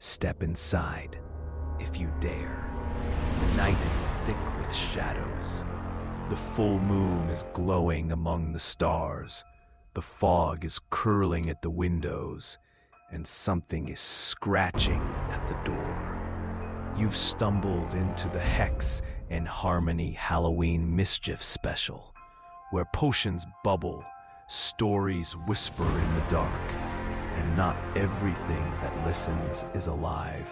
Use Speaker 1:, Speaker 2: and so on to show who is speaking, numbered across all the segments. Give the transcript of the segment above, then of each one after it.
Speaker 1: Step inside, if you dare. The night is thick with shadows. The full moon is glowing among the stars. The fog is curling at the windows, and something is scratching at the door. You've stumbled into the Hex and Harmony Halloween Mischief special, where potions bubble, stories whisper in the dark, and not everything that listens is alive.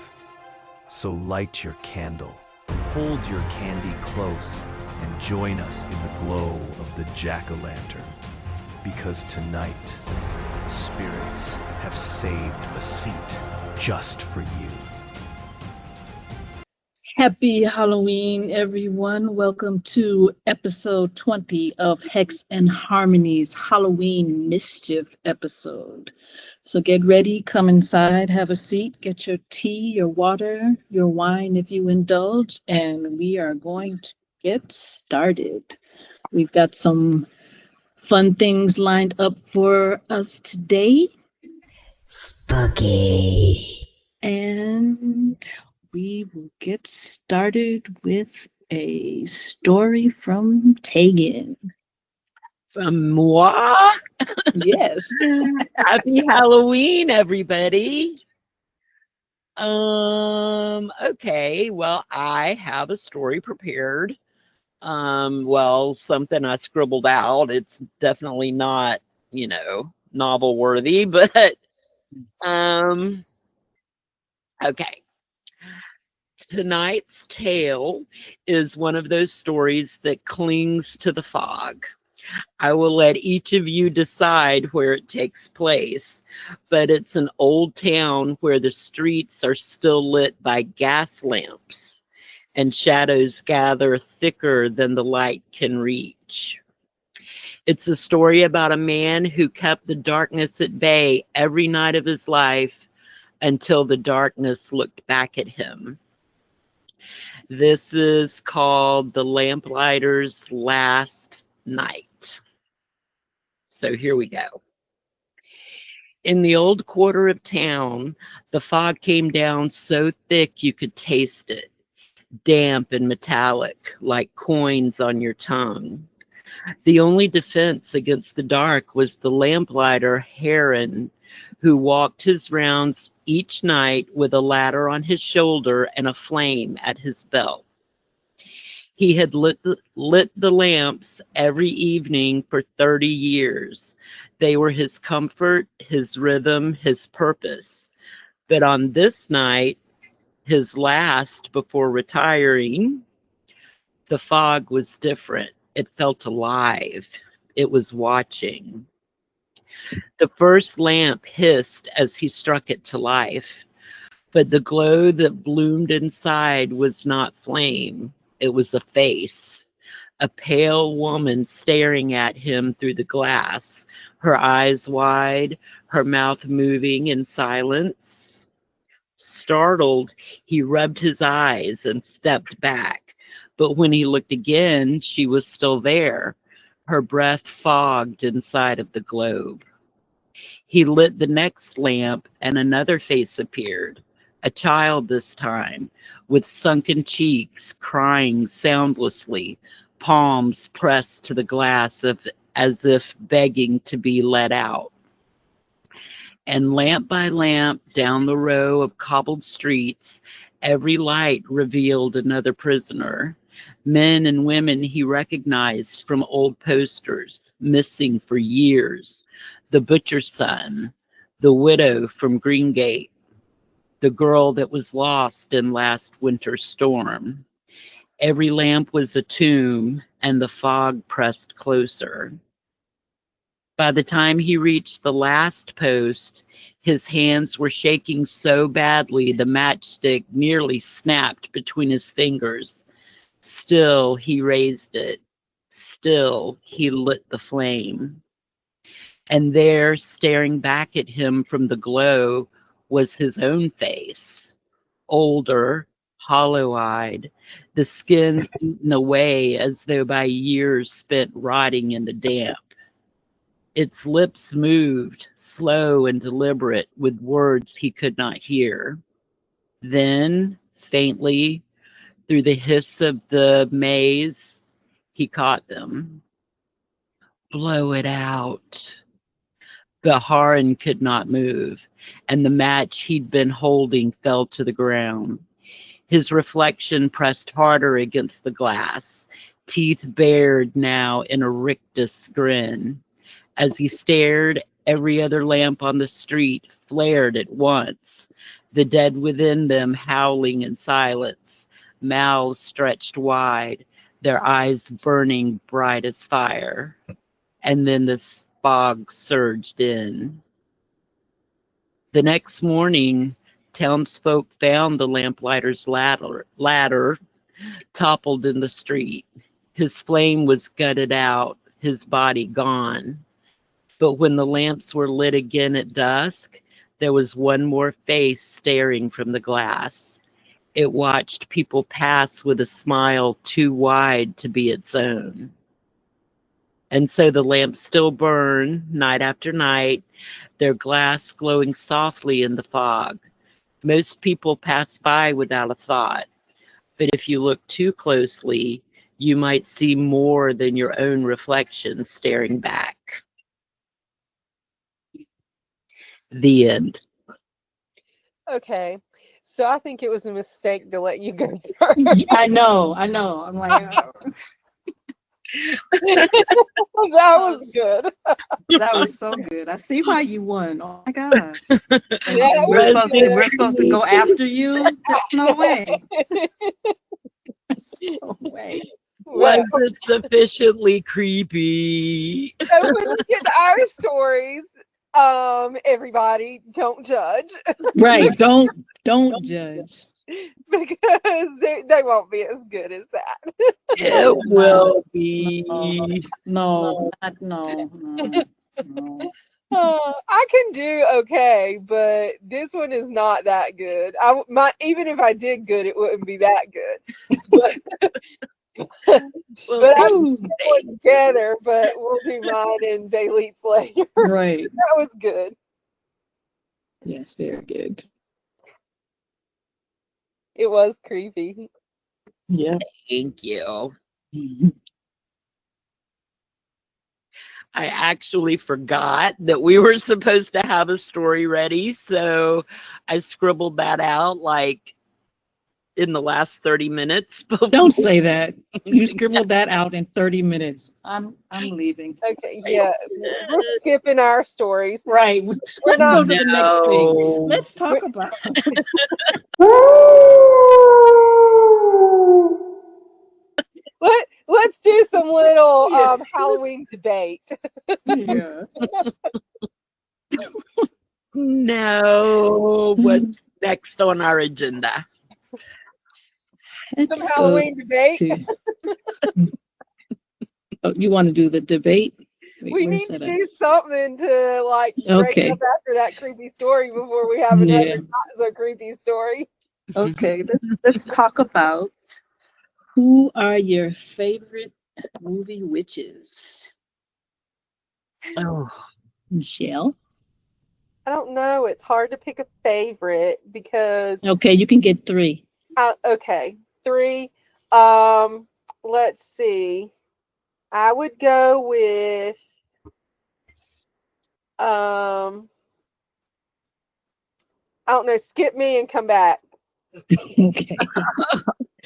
Speaker 1: So light your candle, hold your candy close, and join us in the glow of the jack-o'-lantern. Because tonight, spirits have saved a seat just for you.
Speaker 2: Happy Halloween, everyone. Welcome to episode 20 of Hex and Harmony's Halloween Mischief episode. So get ready, come inside, have a seat, get your tea, your water, your wine if you indulge, and we are going to get started. We've got some fun things lined up for us today.
Speaker 3: Spooky.
Speaker 2: And we will get started with a story from Tegan.
Speaker 3: From moi?
Speaker 2: Yes.
Speaker 3: Happy Halloween, everybody. Okay, well, I have a story prepared. Something I scribbled out. It's definitely not, novel worthy, but okay. Tonight's tale is one of those stories that clings to the fog. I will let each of you decide where it takes place, but it's an old town where the streets are still lit by gas lamps and shadows gather thicker than the light can reach. It's a story about a man who kept the darkness at bay every night of his life until the darkness looked back at him. This is called The Lamplighter's Last Night. So here we go. In the old quarter of town, the fog came down so thick you could taste it, damp and metallic, like coins on your tongue. The only defense against the dark was the lamplighter, Heron, who walked his rounds each night with a ladder on his shoulder and a flame at his belt. He had lit the lamps every evening for 30 years. They were his comfort, his rhythm, his purpose. But on this night, his last before retiring, the fog was different. It felt alive. It was watching. The first lamp hissed as he struck it to life, but the glow that bloomed inside was not flame. It was a face, a pale woman staring at him through the glass, her eyes wide, her mouth moving in silence. Startled, he rubbed his eyes and stepped back, but when he looked again, she was still there, her breath fogged inside of the globe. He lit the next lamp and another face appeared. A child this time, with sunken cheeks, crying soundlessly, palms pressed to the glass as if begging to be let out. And lamp by lamp, down the row of cobbled streets, every light revealed another prisoner. Men and women he recognized from old posters, missing for years. The butcher's son, the widow from Greengate, the girl that was lost in last winter's storm. Every lamp was a tomb, and the fog pressed closer. By the time he reached the last post, his hands were shaking so badly the matchstick nearly snapped between his fingers. Still, he raised it. Still, he lit the flame. And there, staring back at him from the glow, was his own face, older, hollow-eyed, the skin eaten away as though by years spent rotting in the damp. Its lips moved, slow and deliberate, with words he could not hear. Then, faintly, through the hiss of the maze, he caught them. Blow it out. The Haran could not move, and the match he'd been holding fell to the ground. His reflection pressed harder against the glass, teeth bared now in a rictus grin. As he stared, every other lamp on the street flared at once, the dead within them howling in silence, mouths stretched wide, their eyes burning bright as fire. And then the fog surged in. The next morning, townsfolk found the lamplighter's ladder toppled in the street. His flame was gutted out, his body gone. But when the lamps were lit again at dusk, there was one more face staring from the glass. It watched people pass with a smile too wide to be its own. And so the lamps still burn night after night, their glass glowing softly in the fog. Most people pass by without a thought, but if you look too closely, you might see more than your own reflection staring back. The end.
Speaker 4: Okay. So I think it was a mistake to let you go first.
Speaker 2: I know. I'm like,
Speaker 4: That was good.
Speaker 2: that was so good. I see why you won. Oh my God.
Speaker 4: That
Speaker 2: we're
Speaker 4: was
Speaker 2: supposed to go after you? There's no way. There's no way.
Speaker 3: Was it sufficiently creepy?
Speaker 4: So when we get to our stories, everybody don't judge
Speaker 2: Right. Don't judge.
Speaker 4: because they won't be as good as that.
Speaker 3: It will be.
Speaker 2: No.
Speaker 4: I can do okay, but this one is not that good. Even if I did good, it wouldn't be that good. But I put it together. But we'll do mine and Beilit's later.
Speaker 2: Right.
Speaker 4: That was good.
Speaker 2: Yes, very good.
Speaker 4: It was creepy.
Speaker 2: Yeah.
Speaker 3: Thank you. I actually forgot that we were supposed to have a story ready, so I scribbled that out like in the last 30 minutes.
Speaker 2: Don't say that. You scribbled that out in 30 minutes. I'm leaving.
Speaker 4: Okay, yeah, we're skipping our stories.
Speaker 2: Right. Let's go to the next thing. Let's talk about
Speaker 4: Let's do some little Halloween debate.
Speaker 2: Yeah.
Speaker 3: No, what's next on our agenda?
Speaker 4: Some Halloween debate.
Speaker 2: Oh, you want to do the debate?
Speaker 4: We need to do something to like break up after that creepy story before we have another not so creepy story.
Speaker 2: Okay, let's talk about who are your favorite movie witches.
Speaker 3: Oh,
Speaker 2: Michele?
Speaker 4: I don't know. It's hard to pick a favorite because.
Speaker 2: Okay, you can get 3.
Speaker 4: Okay, 3. Let's see. I would go with. I don't know. Skip me and come back.
Speaker 2: Okay.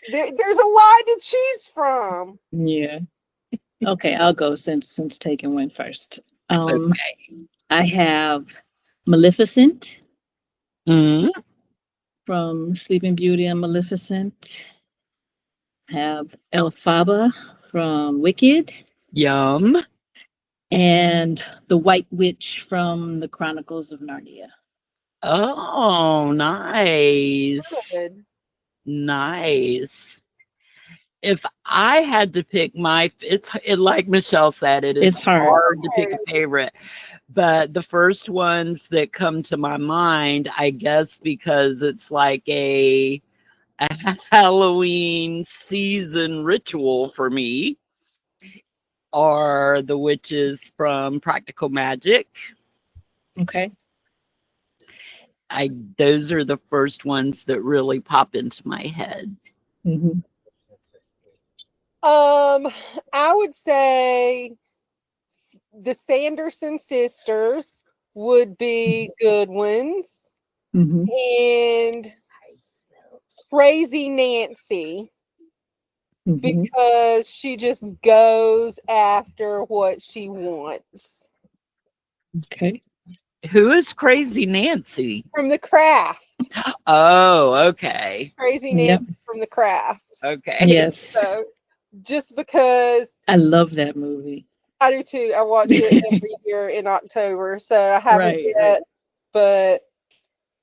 Speaker 4: There's a lot to choose from.
Speaker 2: Yeah. Okay, I'll go since Tegan went first.
Speaker 3: okay.
Speaker 2: I have Maleficent
Speaker 3: Mm.
Speaker 2: from Sleeping Beauty and Maleficent. I have Elphaba from Wicked.
Speaker 3: Yum.
Speaker 2: And the White Witch from the Chronicles of Narnia.
Speaker 3: Oh, nice.
Speaker 4: Good.
Speaker 3: Nice. If I had to pick like Michele said, it's hard to pick a favorite. But the first ones that come to my mind, I guess, because it's like a Halloween season ritual for me, are the witches from Practical Magic.
Speaker 2: Okay.
Speaker 3: those are the first ones that really pop into my head.
Speaker 2: Mhm.
Speaker 4: I would say the Sanderson sisters would be good ones,
Speaker 2: Mhm.
Speaker 4: and Crazy Nancy,
Speaker 2: Mhm.
Speaker 4: because she just goes after what she wants.
Speaker 2: Okay.
Speaker 3: Who is Crazy Nancy?
Speaker 4: From The Craft.
Speaker 3: Oh, okay.
Speaker 4: Crazy
Speaker 2: Yep.
Speaker 4: Nancy from The Craft.
Speaker 3: Okay.
Speaker 2: Yes.
Speaker 4: So just because
Speaker 2: I love that movie.
Speaker 4: I do too, I watch it every year in October, so I haven't
Speaker 2: Right,
Speaker 4: yet,
Speaker 2: right.
Speaker 4: but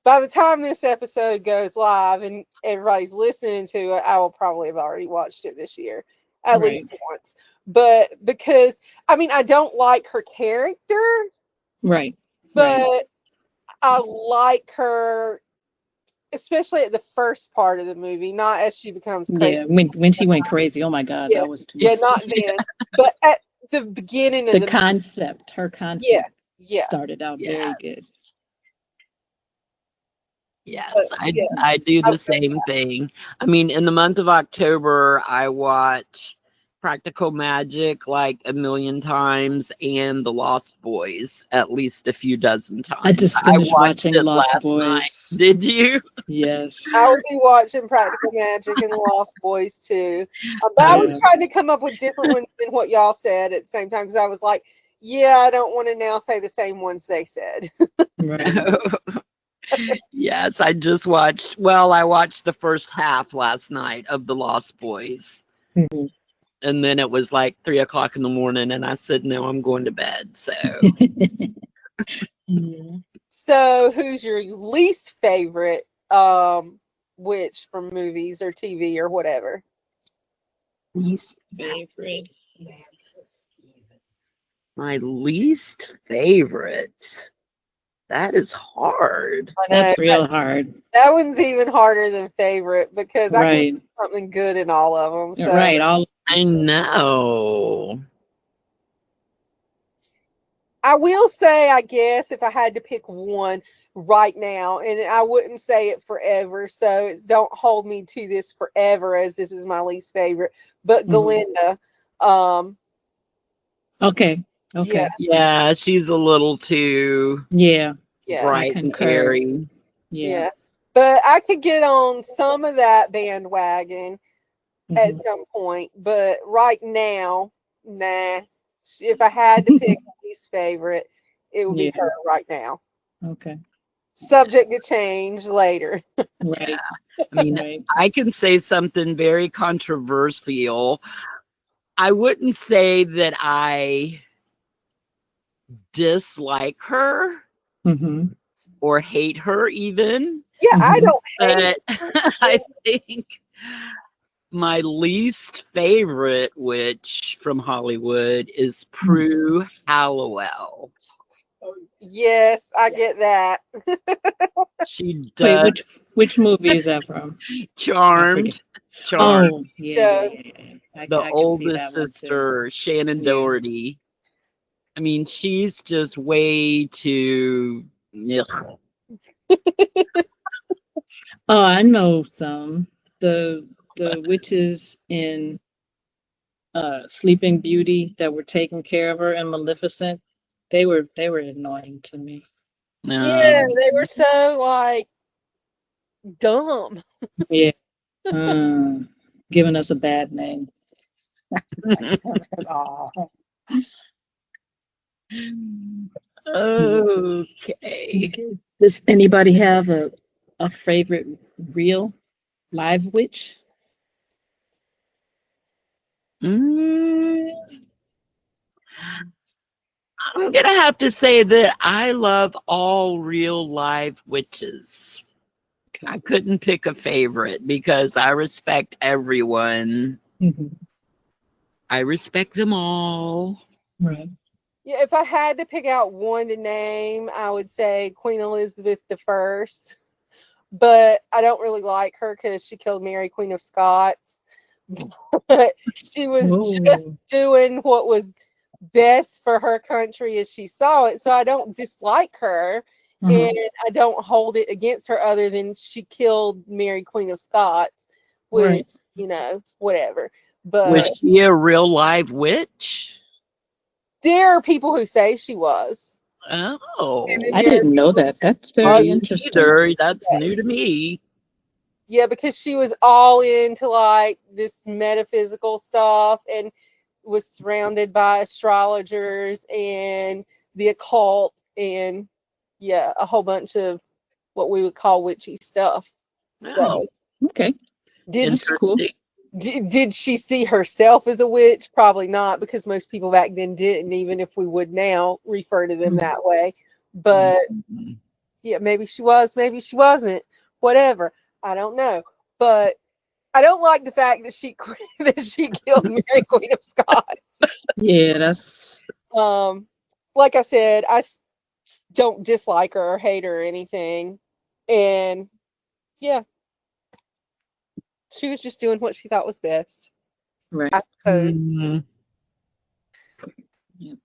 Speaker 4: by the time this episode goes live and everybody's listening to it, I will probably have already watched it this year, at
Speaker 2: Right.
Speaker 4: least once. But because, I mean, I don't like her character,
Speaker 2: Right. Right.
Speaker 4: but I like her, especially at the first part of the movie, not as she becomes
Speaker 2: Yeah.
Speaker 4: crazy.
Speaker 2: When she went crazy, oh my God,
Speaker 4: Yeah,
Speaker 2: that was too
Speaker 4: yeah,
Speaker 2: much.
Speaker 4: not then, but at the beginning of
Speaker 2: The
Speaker 4: the movie.
Speaker 2: concept, her
Speaker 4: Yeah,
Speaker 2: concept
Speaker 4: yeah.
Speaker 2: started out very good.
Speaker 3: Yes. Yes,
Speaker 4: But, yeah,
Speaker 3: I do
Speaker 4: I
Speaker 3: the same thing. I mean, in the month of October, I watch Practical Magic like a million times and The Lost Boys at least a few dozen times.
Speaker 2: I just
Speaker 3: I
Speaker 2: finished
Speaker 3: watched
Speaker 2: watching
Speaker 3: it
Speaker 2: Lost
Speaker 3: last night.
Speaker 2: Boys.
Speaker 3: Did you?
Speaker 2: Yes.
Speaker 4: I will be watching Practical Magic and The Lost Boys too. But I was
Speaker 2: Yeah.
Speaker 4: trying to come up with different ones than what y'all said at the same time, because I was like, yeah, I don't want to now say the same ones they said.
Speaker 2: Right.
Speaker 3: Yes, I just watched, well, I watched the first half last night of The Lost Boys.
Speaker 2: Mhm.
Speaker 3: And then it was like 3 o'clock in the morning, and I said, no, I'm going to bed. So
Speaker 2: Yeah.
Speaker 4: So who's your least favorite witch from movies or TV or whatever?
Speaker 2: Least favorite.
Speaker 3: my least favorite. That is hard.
Speaker 4: I know
Speaker 2: That's real hard.
Speaker 4: that one's even harder than favorite, because I can
Speaker 2: Right.
Speaker 4: see something good in all of them. So
Speaker 2: Right. All
Speaker 3: I know.
Speaker 4: I will say, I guess, if I had to pick one right now, and I wouldn't say it forever, so don't hold me to this forever as this is my least favorite, but
Speaker 2: Mhm.
Speaker 4: Galinda. Um,
Speaker 2: Okay. Okay.
Speaker 4: yeah,
Speaker 3: Yeah, she's a little too
Speaker 2: Yeah.
Speaker 4: yeah,
Speaker 2: I
Speaker 3: bright and
Speaker 2: concur.
Speaker 3: airy.
Speaker 2: Yeah.
Speaker 4: yeah. But I could get on some of that bandwagon at
Speaker 2: Mhm.
Speaker 4: some point, but right now, nah. If I had to pick a least favorite, it would be
Speaker 2: Yeah.
Speaker 4: her right now.
Speaker 2: Okay.
Speaker 4: Subject to change later.
Speaker 2: Right.
Speaker 3: I mean,
Speaker 2: Right.
Speaker 3: I can say something very controversial. I wouldn't say that I dislike her
Speaker 2: Mm-hmm.
Speaker 3: or hate her even,
Speaker 4: Yeah, I
Speaker 2: Mm-hmm.
Speaker 4: don't hate
Speaker 3: but
Speaker 4: her.
Speaker 3: I think my least favorite witch from Hollywood is Prue Halliwell.
Speaker 4: Yes, I get that.
Speaker 3: She
Speaker 2: Wait,
Speaker 3: does
Speaker 2: which movie is that from? I forget.
Speaker 3: Charmed.
Speaker 2: Oh, yeah,
Speaker 4: Show.
Speaker 2: yeah.
Speaker 3: The
Speaker 2: I can see that
Speaker 3: oldest
Speaker 2: one too.
Speaker 3: sister, Shannon
Speaker 2: Yeah.
Speaker 3: Doherty. I mean, she's just way too. Ugh.
Speaker 2: Oh, I know some. The witches in Sleeping Beauty that were taking care of her in Maleficent, they were annoying to me.
Speaker 4: Yeah,
Speaker 3: No.
Speaker 4: they were so like dumb.
Speaker 2: Yeah. Giving us a bad name. Oh.
Speaker 3: Okay.
Speaker 2: Okay. Does anybody have a favorite real live witch?
Speaker 3: Mm, I'm gonna have to say that I love all real live witches. I
Speaker 2: Okay.
Speaker 3: couldn't pick a favorite because I respect everyone.
Speaker 2: Hmm.
Speaker 3: I respect them all.
Speaker 2: Right.
Speaker 4: Yeah, if I had to pick out one to name, I would say Queen Elizabeth I. But I don't really like her because she killed Mary, Queen of Scots. But she was just
Speaker 2: Whoa.
Speaker 4: doing what was best for her country as she saw it. So I don't dislike her.
Speaker 2: Mhm.
Speaker 4: and I don't hold it against her other than she killed Mary Queen of Scots, which,
Speaker 2: Right.
Speaker 4: whatever.
Speaker 3: Was
Speaker 4: But
Speaker 3: she a real live witch?
Speaker 4: there are people who say she was. And
Speaker 3: Oh,
Speaker 4: then
Speaker 2: I
Speaker 4: there are
Speaker 2: didn't know
Speaker 4: people
Speaker 2: that. That's
Speaker 3: us
Speaker 2: very interesting.
Speaker 3: neither. That's
Speaker 4: who say,
Speaker 3: new to me.
Speaker 4: yeah, because she was all into like this metaphysical stuff and was surrounded by astrologers and the occult and yeah, a whole bunch of what we would call witchy stuff.
Speaker 3: Oh,
Speaker 4: So,
Speaker 2: Okay,
Speaker 4: did
Speaker 2: that's cool.
Speaker 3: interesting.
Speaker 4: did she see herself as a witch? Probably not, because most people back then didn't, even if we would now refer to them that way. But
Speaker 3: Mhm.
Speaker 4: yeah, maybe she was, maybe she wasn't. Whatever. I don't know. But I don't like the fact that she that she killed Mary Queen of Scots.
Speaker 2: Yeah, that's
Speaker 4: Um, like I said, don't dislike her or hate her or anything. And yeah, she was just doing what she thought was best,
Speaker 2: right.
Speaker 4: I suppose.
Speaker 3: Mhm.
Speaker 2: Yeah.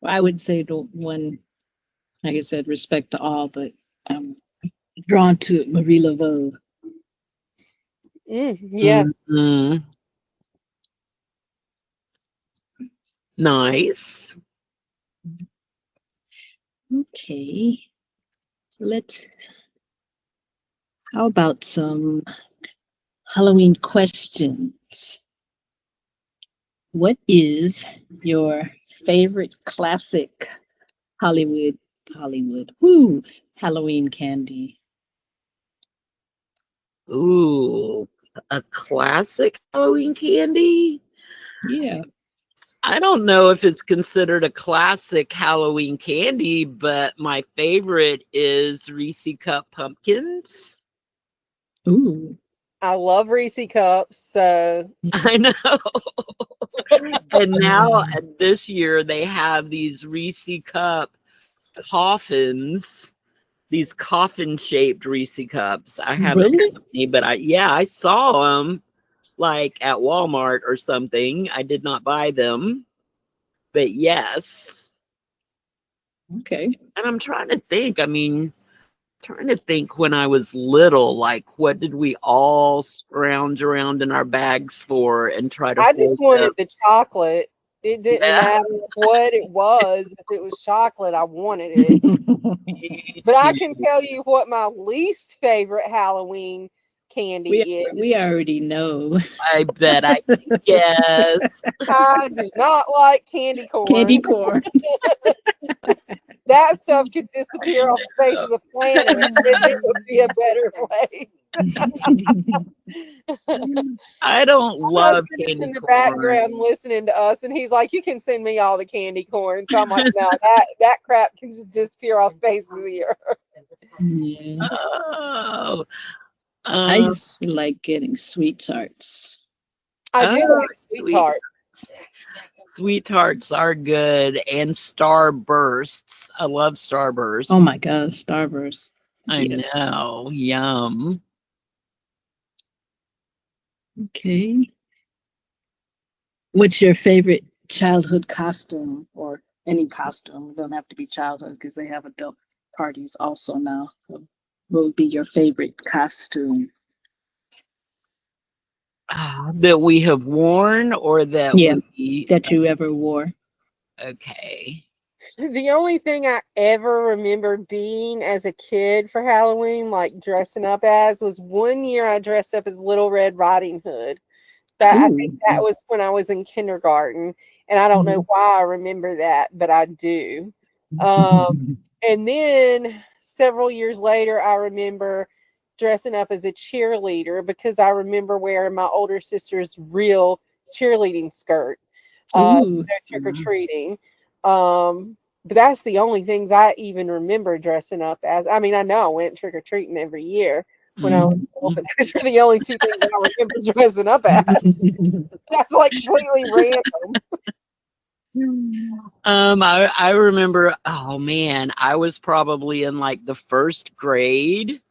Speaker 2: Well, I would say the one, like I said, respect to all, but I'm drawn to Marie Laveau.
Speaker 4: Yeah.
Speaker 3: Mhm. Nice.
Speaker 2: Okay, so how about some Halloween questions? What is your favorite classic Hollywood, Halloween candy?
Speaker 3: Ooh, a classic Halloween candy?
Speaker 2: Yeah.
Speaker 3: I don't know if it's considered a classic Halloween candy, but my favorite is Reese Cup pumpkins.
Speaker 2: Ooh.
Speaker 4: I love Reese cups, so
Speaker 3: I know. And now this year they have these Reese Cup coffins, these coffin shaped Reese cups. I haven't
Speaker 2: Really?
Speaker 3: had any, but I saw them like at Walmart or something. I did not buy them, but yes.
Speaker 2: Okay.
Speaker 3: And I'm trying to think. I mean, trying to think when I was little, like what did we all scrounge around in our bags for and try to
Speaker 4: I just
Speaker 3: hoard
Speaker 4: wanted
Speaker 3: up?
Speaker 4: the chocolate. It didn't
Speaker 3: Yeah,
Speaker 4: matter what it was. If it was chocolate, I wanted it.
Speaker 3: me
Speaker 4: But I
Speaker 3: too.
Speaker 4: can tell you what my least favorite Halloween candy is.
Speaker 2: We already know.
Speaker 3: I bet I can guess.
Speaker 4: I do not like candy corn.
Speaker 2: Candy corn.
Speaker 4: That stuff could disappear off the face of the planet and it would be a better place.
Speaker 3: I don't
Speaker 4: My
Speaker 3: love
Speaker 4: husband is
Speaker 3: candy
Speaker 4: in the
Speaker 3: corn.
Speaker 4: background listening to us, and he's like, "You can send me all the candy corn." So I'm like, "No, that crap can just disappear off the face of the earth."
Speaker 2: Yeah.
Speaker 3: Oh,
Speaker 2: I
Speaker 3: um,
Speaker 2: used to like getting sweet tarts.
Speaker 4: I do
Speaker 3: oh,
Speaker 4: like sweet
Speaker 3: sweet.
Speaker 4: tarts.
Speaker 3: Sweet tarts are good, and starbursts. I love
Speaker 2: Oh my
Speaker 3: starbursts.
Speaker 2: God, Starburst.
Speaker 3: I
Speaker 2: Yes.
Speaker 3: know. Yum.
Speaker 2: Okay. What's your favorite childhood costume or any costume? It don't have to be childhood because they have adult parties also now. So what would be your favorite costume?
Speaker 3: That we have worn or that
Speaker 2: Yeah,
Speaker 3: we.
Speaker 2: that you ever wore.
Speaker 3: Okay.
Speaker 4: The only thing I ever remember being as a kid for Halloween, like dressing up as, was one year I dressed up as Little Red Riding Hood. That I think
Speaker 2: Ooh.
Speaker 4: that was when I was in kindergarten, and I don't know
Speaker 2: Mhm.
Speaker 4: why I remember that, but I do. Um, and then several years later, I remember dressing up as a cheerleader because I remember wearing my older sister's real cheerleading skirt to
Speaker 2: Ooh.
Speaker 4: go trick or treating. But that's the only things I even remember dressing up as. I mean, I know I went trick or treating every year when I was
Speaker 3: Mhm.
Speaker 4: little, but those are the only two things I remember dressing up as. That's like completely random.
Speaker 3: I remember. Oh man, I was probably in like the first grade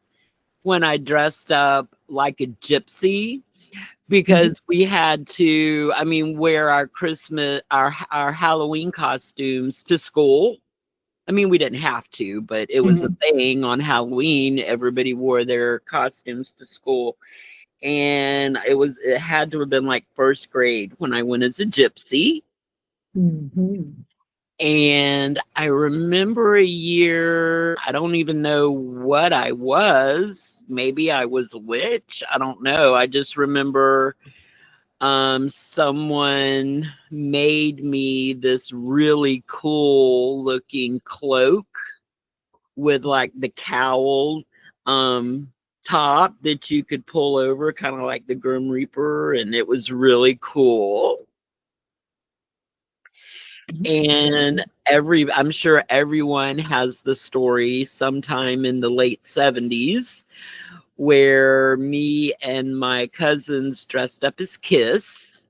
Speaker 3: when I dressed up like a gypsy because we had to. I mean, wear our Halloween costumes to school. I mean, we didn't have to, but it was a thing on Halloween. Everybody wore their costumes to school. And it had to have been like first grade when I went as a gypsy. And I remember a year, I don't even know what I was. Maybe I was a witch. I don't know. I just remember someone made me this really cool looking cloak with like the cowl top that you could pull over, kind of like the Grim Reaper, and it was really cool. And I'm sure everyone has the story sometime in the late 70s where me and my cousins dressed up as Kiss.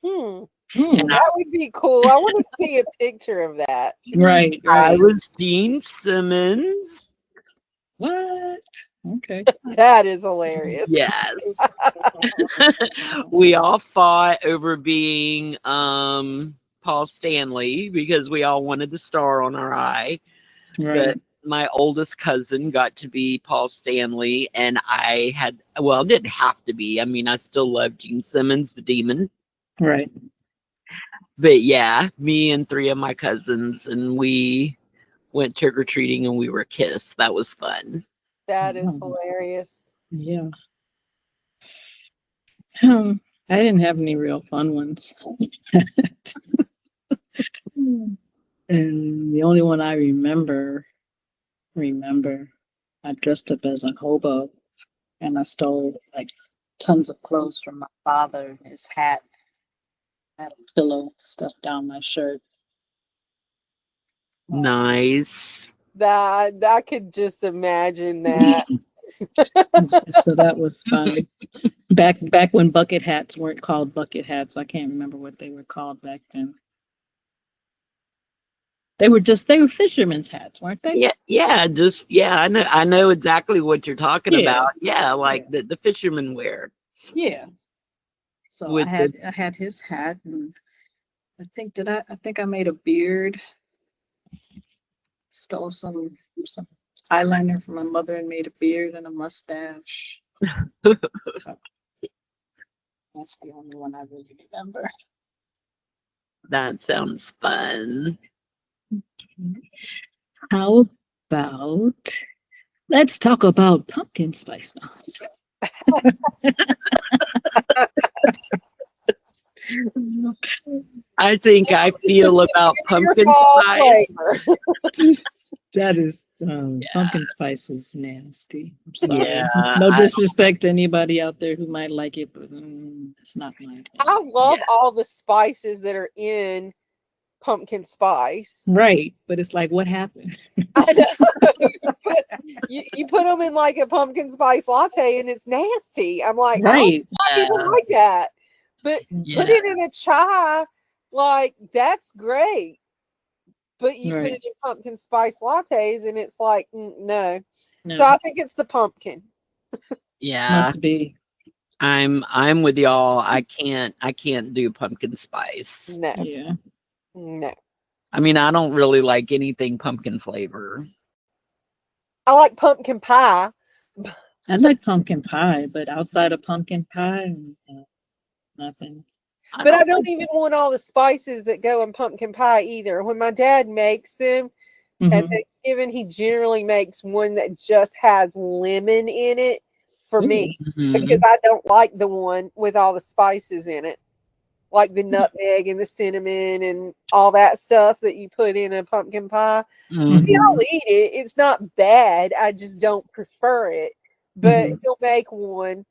Speaker 2: Mm.
Speaker 4: That would be cool. I want to see a picture of that.
Speaker 2: Right.
Speaker 3: I was Gene Simmons.
Speaker 2: What? Okay.
Speaker 4: That is hilarious.
Speaker 3: Yes. We all fought over being Paul Stanley because we all wanted the star on our eye.
Speaker 2: Right.
Speaker 3: But my oldest cousin got to be Paul Stanley, and it didn't have to be. I mean, I still love Gene Simmons, the demon.
Speaker 2: Right.
Speaker 3: But yeah, me and 3 of my cousins, and we went trick-or-treating and we were kissed. That was fun.
Speaker 4: That is hilarious.
Speaker 2: Yeah. I didn't have any real fun ones. And the only one I remember, I dressed up as a hobo and I stole like tons of clothes from my father, his hat, I had a pillow stuffed down my shirt.
Speaker 3: Nice.
Speaker 4: That I could just imagine that.
Speaker 2: So that was fun. Back when bucket hats weren't called bucket hats. I can't remember what they were called back then. They were fishermen's hats, weren't they?
Speaker 3: I know exactly what you're talking
Speaker 2: Yeah.
Speaker 3: about. Yeah, like the fishermen wear.
Speaker 2: Yeah. So
Speaker 3: With
Speaker 2: I had his hat, and I think I made a beard. Stole some eyeliner from my mother and made a beard and a mustache. So that's the only one I really remember.
Speaker 3: That sounds fun.
Speaker 2: How about let's talk about pumpkin spice now.
Speaker 3: I think I feel about pumpkin
Speaker 4: Fall
Speaker 3: spice.
Speaker 4: flavor.
Speaker 2: That is pumpkin spice is nasty. I'm sorry.
Speaker 3: Yeah,
Speaker 2: No disrespect to anybody out there who might like it, but it's not my thing.
Speaker 4: I love all the spices that are in pumpkin spice.
Speaker 2: Right, but it's like, what happened?
Speaker 4: I know. you put them in like a pumpkin spice latte and it's nasty. I'm like,
Speaker 2: Right.
Speaker 4: I don't like that. But put it in a chai, like that's great. But you put it in pumpkin spice lattes and it's like, no. So I think it's the pumpkin.
Speaker 3: Yeah.
Speaker 2: Must be.
Speaker 3: I'm with y'all. I can't do pumpkin spice.
Speaker 4: No.
Speaker 2: Yeah.
Speaker 4: No.
Speaker 3: I mean, I don't really like anything pumpkin flavor.
Speaker 4: I like pumpkin pie.
Speaker 2: I like pumpkin pie, but outside of pumpkin pie, nothing.
Speaker 4: But I don't even want all the spices that go in pumpkin pie either. When my dad makes them at Thanksgiving, he generally makes one that just has lemon in it for me because I don't like the one with all the spices in it, like the nutmeg and the cinnamon and all that stuff that you put in a pumpkin pie. I'll eat it. It's not bad. I just don't prefer it. But he'll make one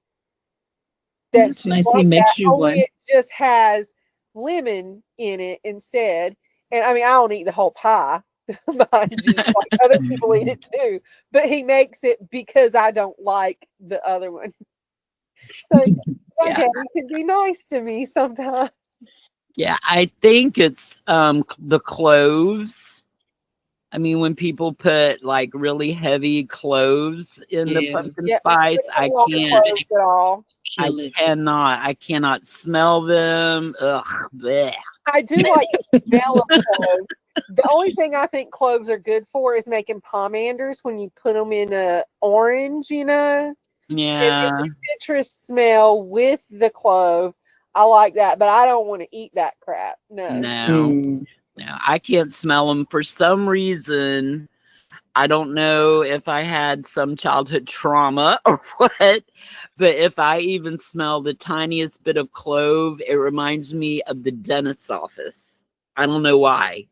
Speaker 4: that's
Speaker 2: nice.
Speaker 4: Like
Speaker 2: he makes
Speaker 4: that,
Speaker 2: you
Speaker 4: only
Speaker 2: one.
Speaker 4: it just has lemon in it instead. And I mean, I don't eat the whole pie, mind you. Like other people eat it too. But he makes it because I don't like the other one. So okay, you can be nice to me sometimes.
Speaker 3: Yeah, I think it's the cloves. I mean, when people put like really heavy cloves in the pumpkin spice, I can't.
Speaker 4: At all.
Speaker 3: I cannot smell them. Ugh. Bleh.
Speaker 4: I do like the smell of cloves. The only thing I think cloves are good for is making pomanders when you put them in a orange, and get
Speaker 3: Yeah,
Speaker 4: the citrus smell with the clove. I like that, but I don't want to eat that crap. No.
Speaker 3: no, no, I can't smell them for some reason. I don't know if I had some childhood trauma or what, but if I even smell the tiniest bit of clove, it reminds me of the dentist's office. I don't know why.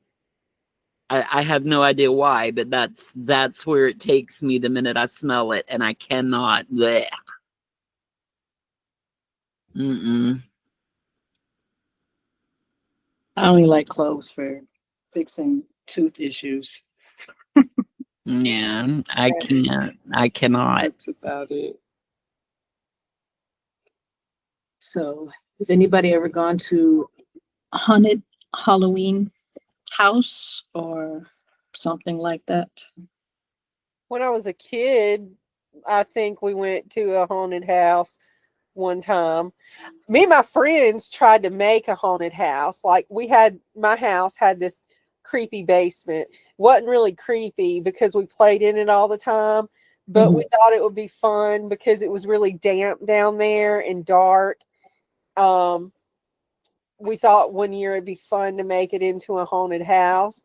Speaker 3: I have no idea why, but that's where it takes me the minute I smell it, and I cannot. Bleh. Mm-mm.
Speaker 2: I only like cloves for fixing tooth issues.
Speaker 3: Yeah, I can't. I cannot.
Speaker 2: That's about it. So, has anybody ever gone to a haunted Halloween house or something like that?
Speaker 4: When I was a kid, I think we went to a haunted house one time. Me and my friends tried to make a haunted house. Like my house had this creepy basement. Wasn't really creepy because we played in it all the time, but we thought it would be fun because it was really damp down there and dark. Um, we thought one year it'd be fun to make it into a haunted house.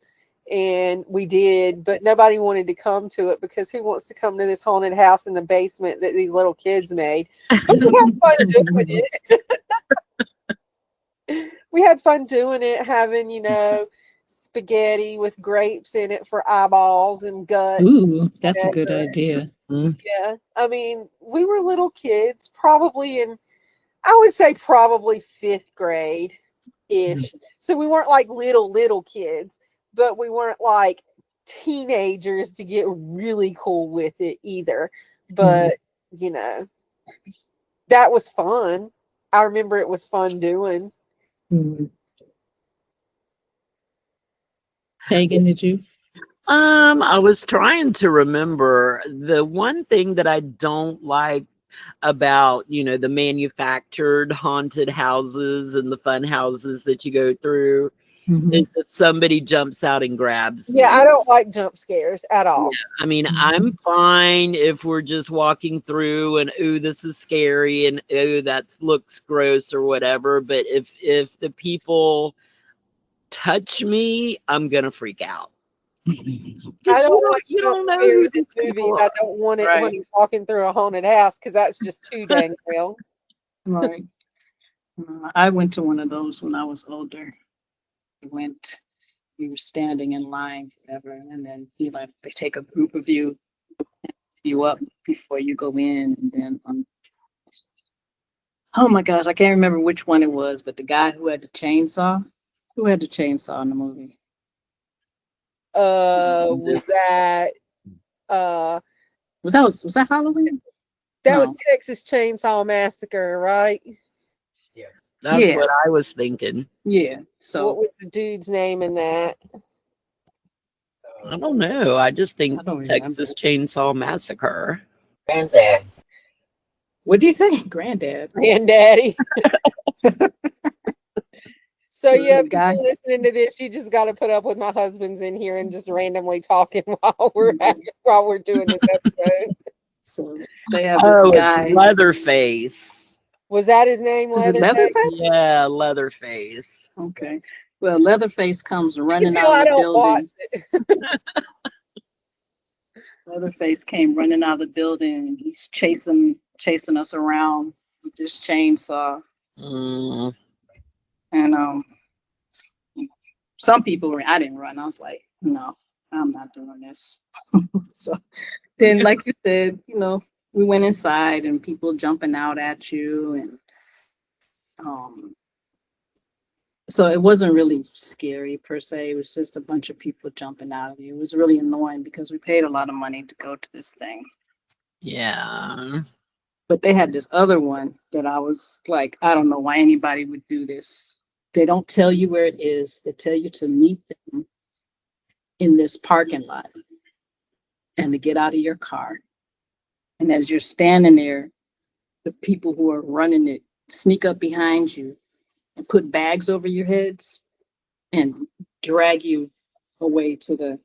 Speaker 4: And we did, but nobody wanted to come to it because who wants to come to this haunted house in the basement that these little kids made? But we had fun doing it. We had fun doing it, having, spaghetti with grapes in it for eyeballs and guts.
Speaker 2: Ooh, that's a good
Speaker 4: Whatever.
Speaker 2: idea.
Speaker 4: Yeah. I mean, we were little kids, I would say probably fifth grade ish. So we weren't like little kids, but we weren't like teenagers to get really cool with it either. But, you know, that was fun. I remember it was fun doing.
Speaker 2: Mhm. Tegan, did you?
Speaker 3: I was trying to remember the one thing that I don't like about, the manufactured haunted houses and the fun houses that you go through is if somebody jumps out and grabs
Speaker 4: Yeah,
Speaker 3: me.
Speaker 4: I don't like jump scares at all.
Speaker 3: I mean, I'm fine if we're just walking through and ooh, this is scary and ooh, that looks gross or whatever. But if the people touch me, I'm gonna freak out.
Speaker 4: I
Speaker 3: Because
Speaker 4: don't want
Speaker 3: you
Speaker 4: jump
Speaker 3: don't know who
Speaker 4: scares in
Speaker 3: these
Speaker 4: movies.
Speaker 3: people
Speaker 4: I
Speaker 3: are.
Speaker 4: don't want it when
Speaker 2: Right,
Speaker 4: he's walking through a haunted house because that's just too dang real.
Speaker 2: right. I went to one of those when I was older. We were standing in line forever, and then they take a group of you up before you go in, and then oh my gosh, I can't remember which one it was, but the guy who had the chainsaw in the movie.
Speaker 4: Was that uh
Speaker 2: Was that Halloween?
Speaker 4: that was
Speaker 2: No.
Speaker 4: Texas Chainsaw Massacre, right?
Speaker 3: That's
Speaker 2: Yeah,
Speaker 3: what I was thinking.
Speaker 2: yeah.
Speaker 4: What
Speaker 2: So
Speaker 4: was the dude's name in that?
Speaker 3: I don't know. I just
Speaker 2: I
Speaker 3: think
Speaker 2: don't remember.
Speaker 3: Texas Chainsaw Massacre.
Speaker 4: Granddad.
Speaker 2: What did you say, Granddad?
Speaker 4: Granddaddy. So yeah,
Speaker 2: The
Speaker 4: people
Speaker 2: guy.
Speaker 4: listening to this, you just got to put up with my husband's in here and just randomly talking while we're doing this episode.
Speaker 2: So they have this
Speaker 3: Oh, it's
Speaker 2: guy.
Speaker 3: Leatherface.
Speaker 4: Was that his name,
Speaker 2: Is it
Speaker 4: Leatherface?
Speaker 2: Leatherface?
Speaker 3: Yeah, Leatherface.
Speaker 2: Okay. Well, Leatherface comes
Speaker 4: You can
Speaker 2: running
Speaker 4: tell
Speaker 2: out of
Speaker 4: I
Speaker 2: the
Speaker 4: don't watch
Speaker 2: building.
Speaker 4: it.
Speaker 2: Leatherface came running out of the building, and he's chasing us around with this chainsaw.
Speaker 3: Mm.
Speaker 2: And some people were. I didn't run. I was like, no, I'm not doing this. So then, like you said, we went inside, and people jumping out at you, and so it wasn't really scary per se. It was just a bunch of people jumping out of you. It was really annoying because we paid a lot of money to go to this thing.
Speaker 3: Yeah.
Speaker 2: But they had this other one that I was like, I don't know why anybody would do this. They don't tell you where it is. They tell you to meet them in this parking lot and to get out of your car. And as you're standing there, the people who are running it sneak up behind you and put bags over your heads and drag you away to the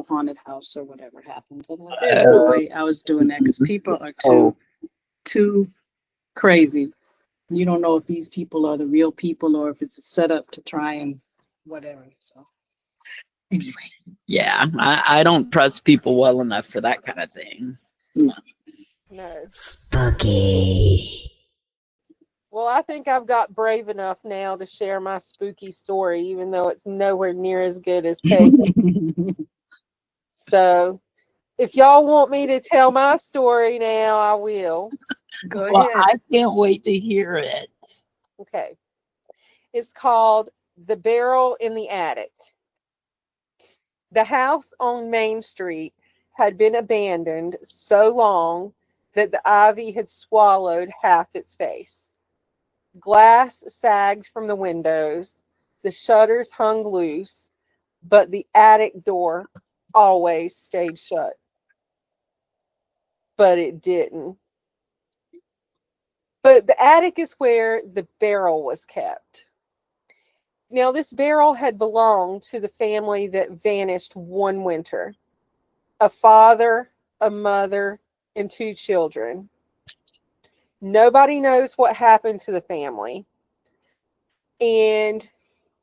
Speaker 2: haunted house or whatever happens. I'm like, there's no way I was doing that because people are too crazy. You don't know if these people are the real people or if it's a setup to try and whatever. So anyway,
Speaker 3: Yeah, I don't trust people well enough for that kind of thing.
Speaker 2: no.
Speaker 5: Spooky.
Speaker 4: Well, I think I've got brave enough now to share my spooky story, even though it's nowhere near as good as Tegan. So, if y'all want me to tell my story now, I will.
Speaker 2: Go
Speaker 3: Well,
Speaker 2: ahead.
Speaker 3: I can't wait to hear it.
Speaker 4: Okay. It's called The Barrel in the Attic. The house on Main Street had been abandoned so long that the ivy had swallowed half its face. Glass sagged from the windows, the shutters hung loose, but the attic door always stayed shut. But it didn't. But the attic is where the barrel was kept. Now, this barrel had belonged to the family that vanished one winter. A father, a mother, and two children. Nobody knows what happened to the family, and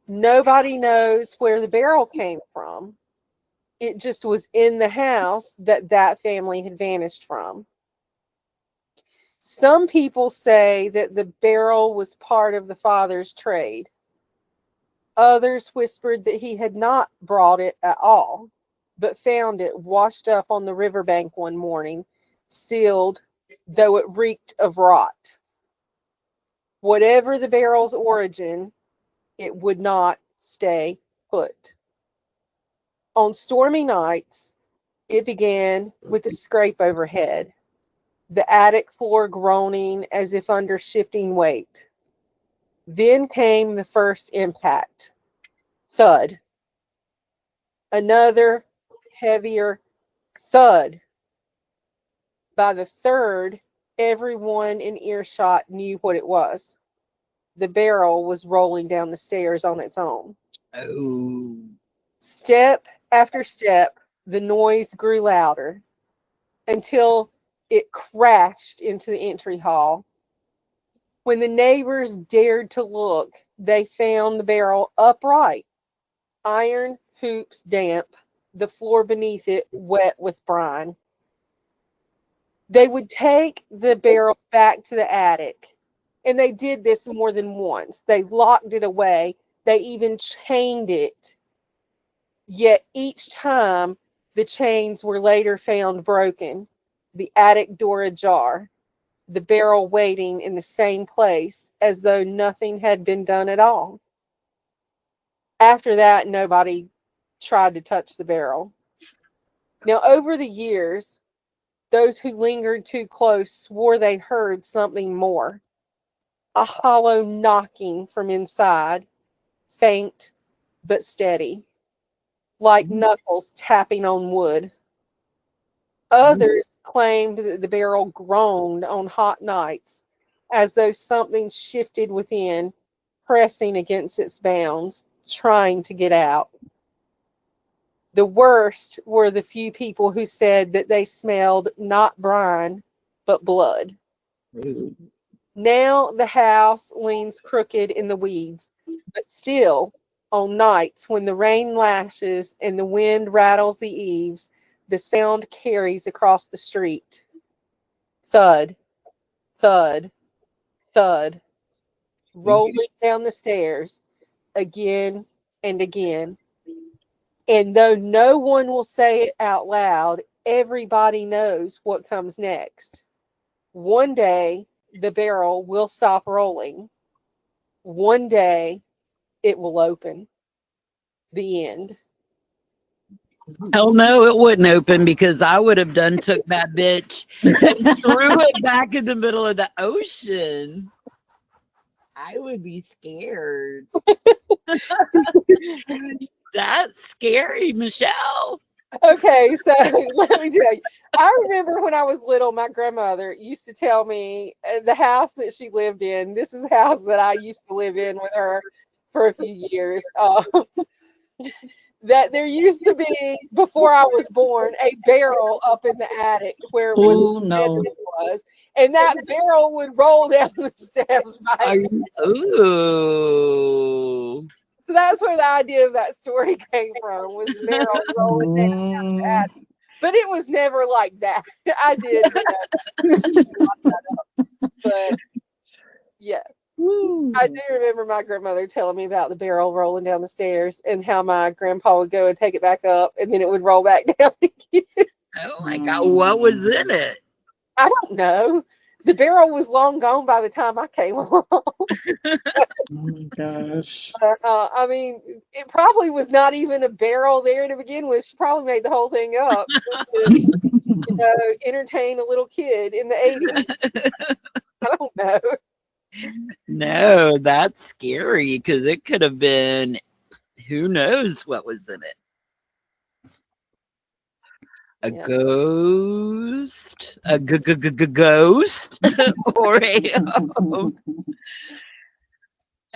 Speaker 4: nobody knows where the barrel came from. It just was in the house that family had vanished from. Some people say that the barrel was part of the father's trade. Others whispered that he had not brought it at all, but found it washed up on the riverbank one morning, sealed, though it reeked of rot. Whatever the barrel's origin, it would not stay put. On stormy nights, it began with a scrape overhead, the attic floor groaning as if under shifting weight. Then came the first impact. Thud. Another, heavier thud. By the third, everyone in earshot knew what it was. The barrel was rolling down the stairs on its own.
Speaker 3: Oh.
Speaker 4: Step after step, the noise grew louder until it crashed into the entry hall. When the neighbors dared to look, they found the barrel upright, iron hoops damp, the floor beneath it wet with brine. They would take the barrel back to the attic, and they did this more than once. They locked it away, they even chained it. Yet each time, the chains were later found broken, the attic door ajar, the barrel waiting in the same place as though nothing had been done at all. After that, nobody tried to touch the barrel. Now, over the years, those who lingered too close swore they heard something more, a hollow knocking from inside, faint but steady, like knuckles tapping on wood. Others claimed that the barrel groaned on hot nights, as though something shifted within, pressing against its bounds, trying to get out. The worst were the few people who said that they smelled not brine, but blood. Now the house leans crooked in the weeds, but still, on nights when the rain lashes and the wind rattles the eaves, the sound carries across the street. Thud, thud, thud, rolling down the stairs again and again. And though no one will say it out loud, everybody knows what comes next. One day, the barrel will stop rolling. One day, it will open. The end.
Speaker 3: Hell no, it wouldn't open because I would have done took that bitch and threw it back in the middle of the ocean. I would be scared. That's scary, Michele.
Speaker 4: Okay, so let me tell you. I remember when I was little, my grandmother used to tell me the house that she lived in. This is the house that I used to live in with her for a few years. that there used to be, before I was born, a barrel up in the attic where Miss
Speaker 2: Oh no.
Speaker 4: was, and that barrel would roll down the steps by
Speaker 3: Are
Speaker 4: itself.
Speaker 3: you, ooh.
Speaker 4: So that's where the idea of that story came from, was the barrel rolling down the
Speaker 2: Mm.
Speaker 4: attic. But it was never like that. I did, but yeah.
Speaker 2: Woo.
Speaker 4: I do remember my grandmother telling me about the barrel rolling down the stairs and how my grandpa would go and take it back up and then it would roll back down again.
Speaker 3: Oh my God, what was in it?
Speaker 4: I don't know. The barrel was long gone by the time I came along.
Speaker 2: Oh my gosh.
Speaker 4: I mean, it probably was not even a barrel there to begin with. She probably made the whole thing up just to, entertain a little kid in the 80s. I don't know.
Speaker 3: No, that's scary because it could have been, who knows what was in it. A
Speaker 4: Yeah.
Speaker 3: ghost, a ghost, or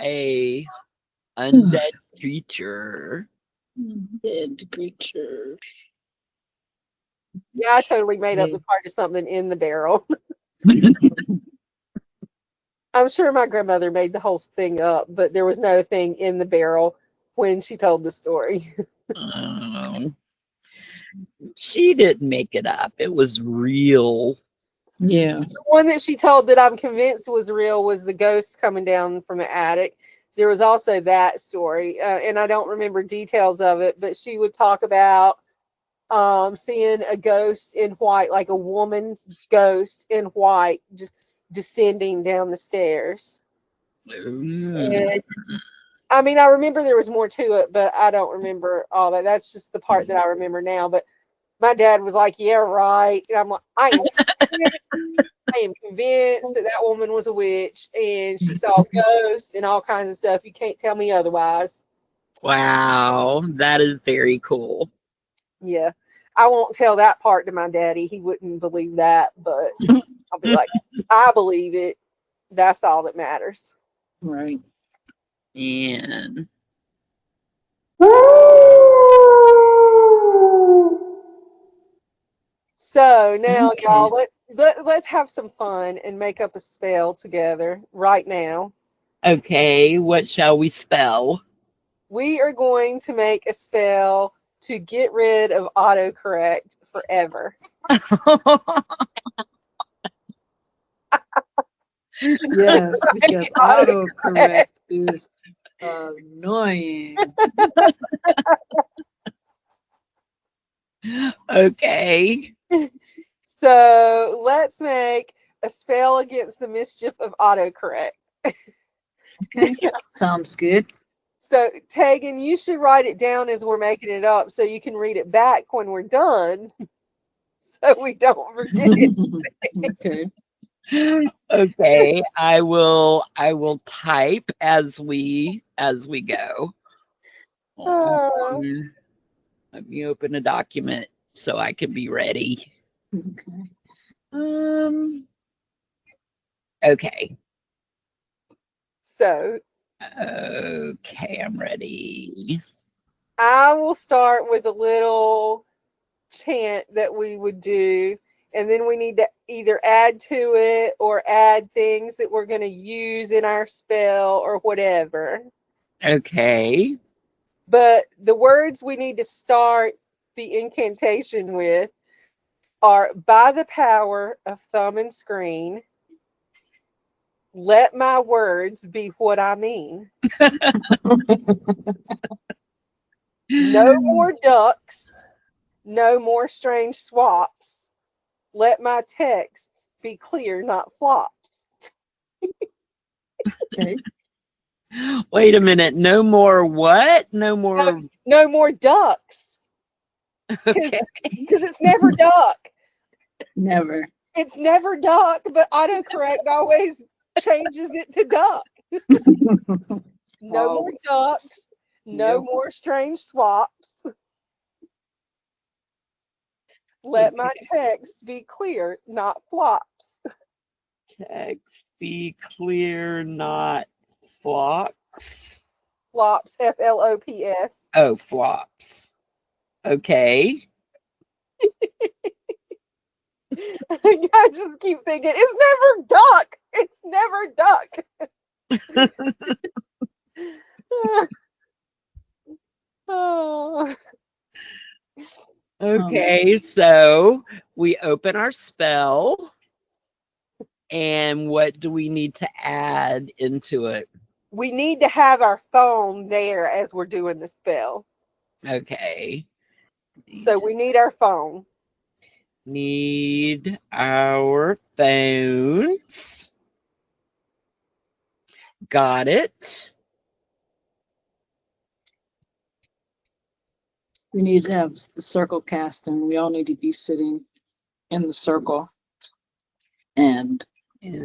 Speaker 3: a undead creature.
Speaker 2: Dead creature.
Speaker 4: Yeah, I totally made up the part of something in the barrel. I'm sure my grandmother made the whole thing up, but there was no thing in the barrel when she told the story.
Speaker 3: She didn't make it up. It was real.
Speaker 2: Yeah.
Speaker 4: The one that she told that I'm convinced was real was the ghost coming down from the attic. There was also that story, and I don't remember details of it, but she would talk about seeing a ghost in white, like a woman's ghost in white, just descending down the stairs. And I mean, I remember there was more to it, but I don't remember all that. That's just the part that I remember now. But my dad was like, "Yeah, right." And I'm like, I am convinced that that woman was a witch and she saw ghosts and all kinds of stuff. You can't tell me otherwise.
Speaker 3: Wow, that is very cool.
Speaker 4: Yeah. I won't tell that part to my daddy. He wouldn't believe that, but I'll be like, I believe it. That's all that matters.
Speaker 2: Right.
Speaker 3: And
Speaker 4: So now,
Speaker 2: Okay.
Speaker 4: y'all, let's have some fun and make up a spell together right now.
Speaker 3: okay, what shall we spell?
Speaker 4: We are going to make a spell to get rid of autocorrect forever.
Speaker 2: Yes, because autocorrect is annoying.
Speaker 3: Okay.
Speaker 4: So let's make a spell against the mischief of autocorrect.
Speaker 2: Okay. Sounds good.
Speaker 4: So, Tegan, you should write it down as we're making it up so you can read it back when we're done so we don't forget it.
Speaker 2: Okay.
Speaker 3: Okay, I will type as we go. Let me open a document so I can be ready.
Speaker 2: Okay.
Speaker 3: Okay.
Speaker 4: So,
Speaker 3: okay, I'm ready.
Speaker 4: I will start with a little chant that we would do, and then we need to either add to it or add things that we're going to use in our spell or whatever.
Speaker 3: Okay.
Speaker 4: But the words we need to start the incantation with are, by the power of thumb and screen, let my words be what I mean. No more ducks, no more strange swaps. Let my texts be clear, not flops.
Speaker 2: Okay.
Speaker 3: Wait a minute. No more what? No more.
Speaker 4: No more ducks.
Speaker 3: Okay.
Speaker 4: Because it's never duck.
Speaker 2: Never.
Speaker 4: It's never duck, but autocorrect always changes it to duck. No more ducks. No more strange swaps. Let my text be clear, not flops.
Speaker 3: Text be clear, not flocks.
Speaker 4: Flops, Flops.
Speaker 3: Oh, flops. Okay.
Speaker 4: I just keep thinking, it's never duck. It's never duck. Oh.
Speaker 3: Okay, so we open our spell. And what do we need to add into it?
Speaker 4: We need to have our phone there as we're doing the spell.
Speaker 3: Okay.
Speaker 4: So we need our phone.
Speaker 3: Need our phones. Got it.
Speaker 2: We need to have the circle cast, and we all need to be sitting in the circle. And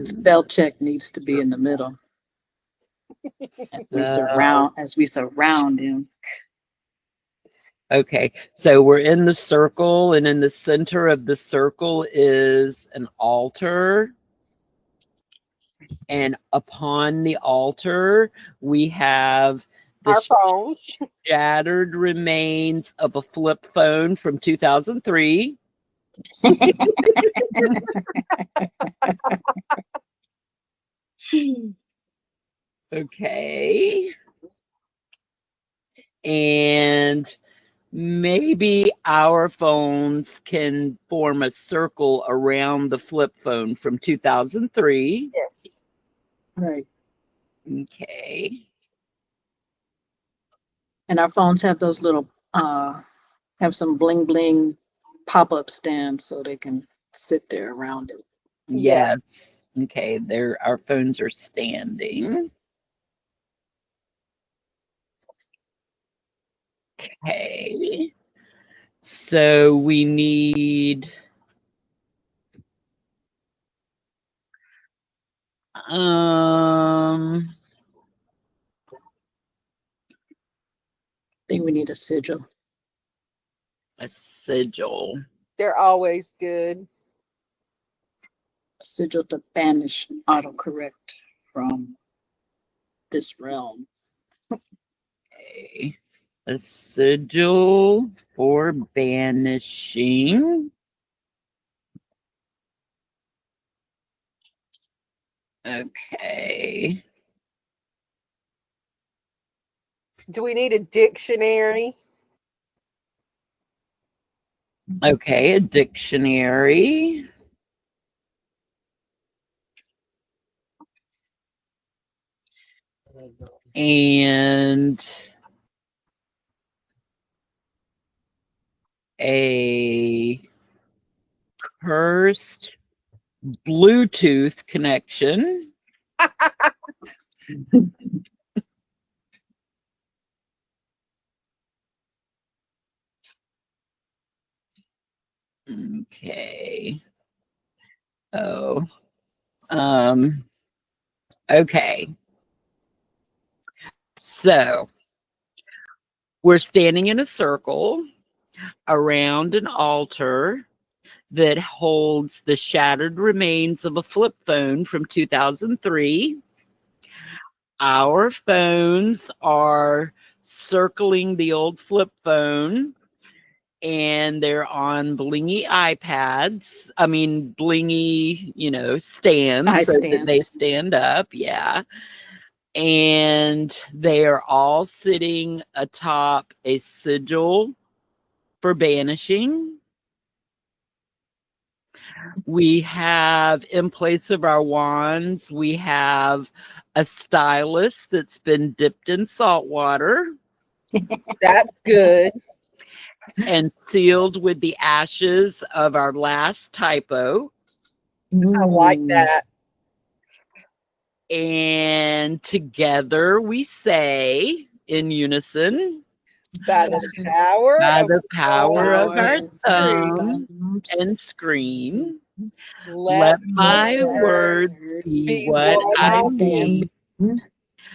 Speaker 2: spell check needs to be in the middle. As we surround him.
Speaker 3: Okay, so we're in the circle, and in the center of the circle is an altar. And upon the altar, we have
Speaker 4: our phones.
Speaker 3: Shattered remains of a flip phone from 2003. Okay. And maybe our phones can form a circle around the flip phone from 2003.
Speaker 4: Yes.
Speaker 2: Right.
Speaker 3: Okay.
Speaker 2: And our phones have those little, have some bling bling pop-up stands so they can sit there around it.
Speaker 3: Yes. Okay, our phones are standing. Okay. So we need
Speaker 2: I think we need a sigil.
Speaker 3: a sigil.
Speaker 4: They're always good.
Speaker 2: A sigil to banish autocorrect from this realm.
Speaker 3: Okay. A sigil for banishing. Okay.
Speaker 4: Do we need a dictionary?
Speaker 3: Okay, a dictionary. And a cursed Bluetooth connection. Okay. Oh. Okay. So we're standing in a circle around an altar that holds the shattered remains of a flip phone from 2003. Our phones are circling the old flip phone, and they're on blingy iPads. I mean, blingy, stands so that they stand up. Yeah. And they are all sitting atop a sigil for banishing. We have, in place of our wands, we have a stylus that's been dipped in salt water.
Speaker 4: That's good.
Speaker 3: And sealed with the ashes of our last typo.
Speaker 4: I like that.
Speaker 3: And together we say in unison,
Speaker 4: by the power
Speaker 3: of our thumb and screen, let my words be what I mean.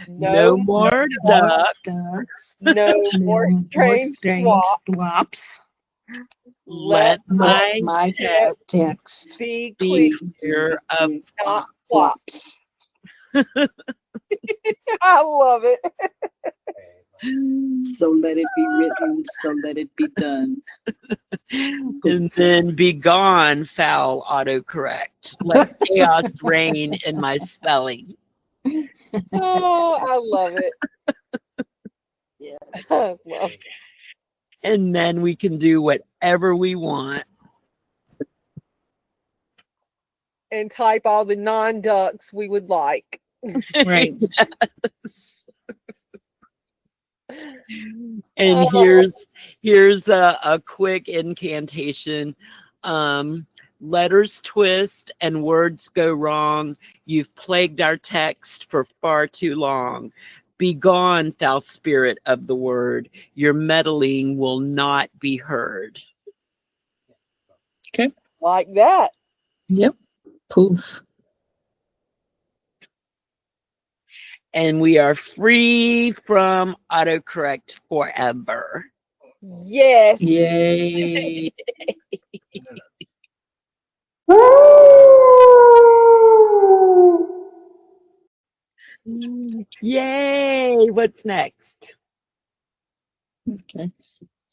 Speaker 3: No more ducks,
Speaker 4: no more strange swaps. Let my text be clear
Speaker 3: of
Speaker 4: not flops. I love it.
Speaker 2: So let it be written, so let it be done.
Speaker 3: And then be gone, foul autocorrect. Let chaos reign in my spelling.
Speaker 4: Oh, I love it.
Speaker 2: Yes.
Speaker 4: I love it.
Speaker 3: And then we can do whatever we want.
Speaker 4: And type all the non-ducks we would like.
Speaker 2: Right.
Speaker 3: Yes. And here's a quick incantation. Letters twist and words go wrong. You've plagued our text for far too long. Be gone, foul spirit of the word. Your meddling will not be heard.
Speaker 2: Okay.
Speaker 4: Like that.
Speaker 2: Yep. Poof.
Speaker 3: And we are free from autocorrect forever.
Speaker 4: Yes.
Speaker 2: Yay.
Speaker 3: Yay! What's next?
Speaker 2: Okay.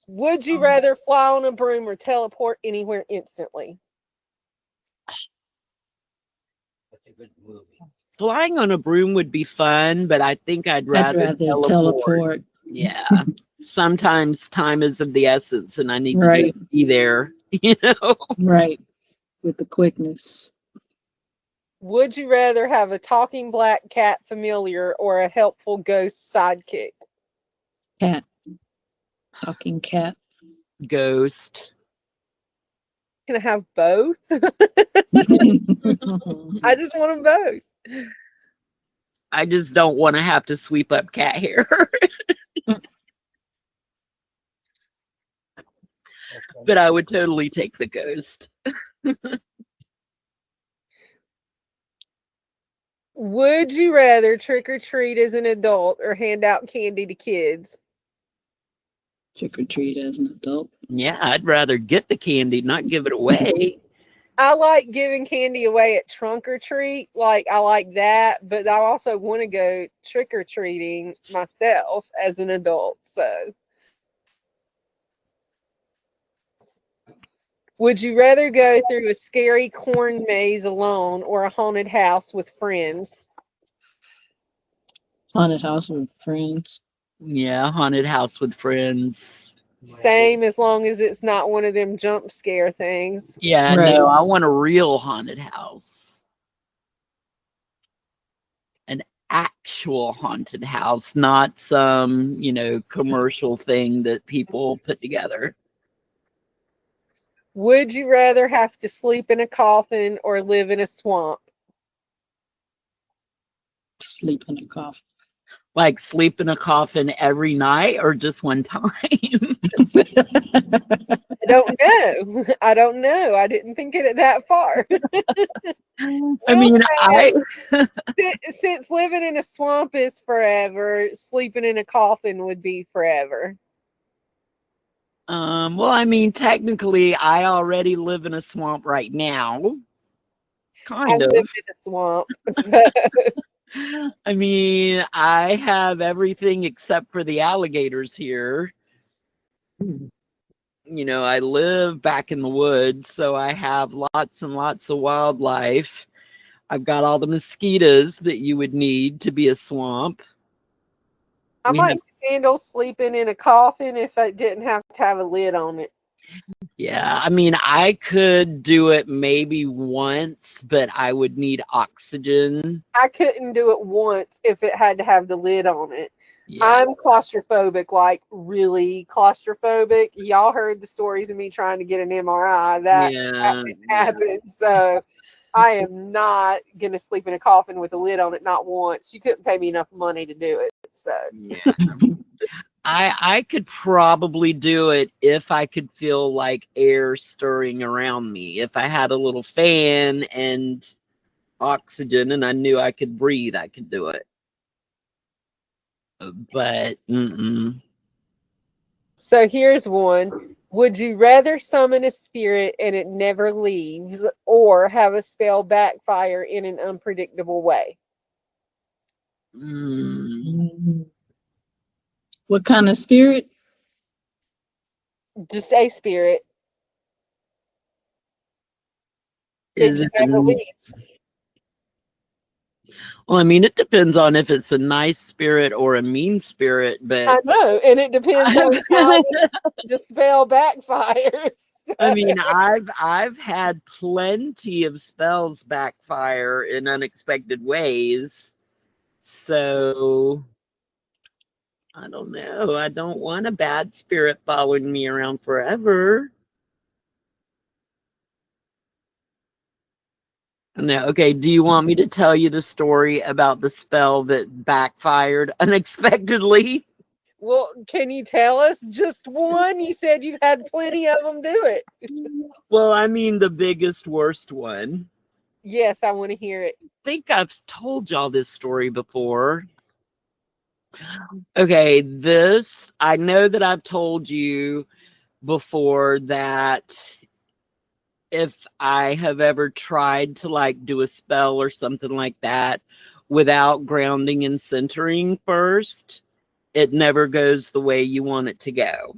Speaker 4: Would you rather fly on a broom or teleport anywhere instantly?
Speaker 3: Flying on a broom would be fun, but I think I'd
Speaker 2: I'd
Speaker 3: rather
Speaker 2: rather teleport.
Speaker 3: Yeah. Sometimes time is of the essence and I need to
Speaker 2: Right.
Speaker 3: just be there, you know?
Speaker 2: Right. With the quickness.
Speaker 4: Would you rather have a talking black cat familiar or a helpful ghost sidekick?
Speaker 2: Cat. Talking cat.
Speaker 3: Ghost.
Speaker 4: Can I have both? I just want them both.
Speaker 3: I just don't want to have to sweep up cat hair. But I would totally take the ghost.
Speaker 4: Would you rather trick or treat as an adult or hand out candy to kids?
Speaker 2: Trick or treat as an adult.
Speaker 3: Yeah, I'd rather get the candy, not give it away.
Speaker 4: I like giving candy away at trunk or treat. Like, I like that, but I also want to go trick or treating myself as an adult. So, would you rather go through a scary corn maze alone or a haunted house with friends?
Speaker 2: Haunted house with friends.
Speaker 3: Yeah, haunted house with friends.
Speaker 4: Same, as long as it's not one of them jump scare things.
Speaker 3: Yeah,
Speaker 2: Right.
Speaker 3: no, I want a real haunted house. An actual haunted house, not some, commercial thing that people put together.
Speaker 4: Would you rather have to sleep in a coffin or live in a swamp?
Speaker 2: Sleep in a coffin.
Speaker 3: Like sleep in a coffin every night or just one time?
Speaker 4: I don't know. I don't know. I didn't think it that far.
Speaker 3: I mean,
Speaker 4: since living in a swamp is forever, sleeping in a coffin would be forever.
Speaker 3: well, I mean, technically, I already live in a swamp right now.
Speaker 4: I
Speaker 3: Kind of.
Speaker 4: lived in a swamp. So.
Speaker 3: I mean, I have everything except for the alligators here. I live back in the woods, so I have lots and lots of wildlife. I've got all the mosquitoes that you would need to be a swamp.
Speaker 4: I might handle sleeping in a coffin if I didn't have to have a lid on it.
Speaker 3: Yeah, I mean, I could do it maybe once, but I would need oxygen.
Speaker 4: I couldn't do it once if it had to have the lid on it.
Speaker 3: Yeah.
Speaker 4: I'm claustrophobic, like really claustrophobic. Y'all heard the stories of me trying to get an MRI. That happened. So I am not going to sleep in a coffin with a lid on it, not once. You couldn't pay me enough money to do it. So
Speaker 3: yeah. I could probably do it if I could feel like air stirring around me. If I had a little fan and oxygen and I knew I could breathe, I could do it. But
Speaker 4: So here's one. Would you rather summon a spirit and it never leaves, or have a spell backfire in an unpredictable way?
Speaker 3: Mm.
Speaker 2: What kind of spirit?
Speaker 4: Just a spirit.
Speaker 3: Is
Speaker 4: It
Speaker 3: it
Speaker 4: never leaves.
Speaker 3: well, I mean, it depends on if it's a nice spirit or a mean spirit, but
Speaker 4: I know, and it depends on how the spell backfires.
Speaker 3: I mean, I've had plenty of spells backfire in unexpected ways. So I don't know. I don't want a bad spirit following me around forever. No, okay. Do you want me to tell you the story about the spell that backfired unexpectedly?
Speaker 4: Well, can you tell us just one? You said you've had plenty of them do it.
Speaker 3: Well, I mean the biggest, worst one.
Speaker 4: Yes, I want to hear it.
Speaker 3: I think I've told y'all this story before. Okay, this, I know that I've told you before that if I have ever tried to like do a spell or something like that without grounding and centering first, it never goes the way you want it to go.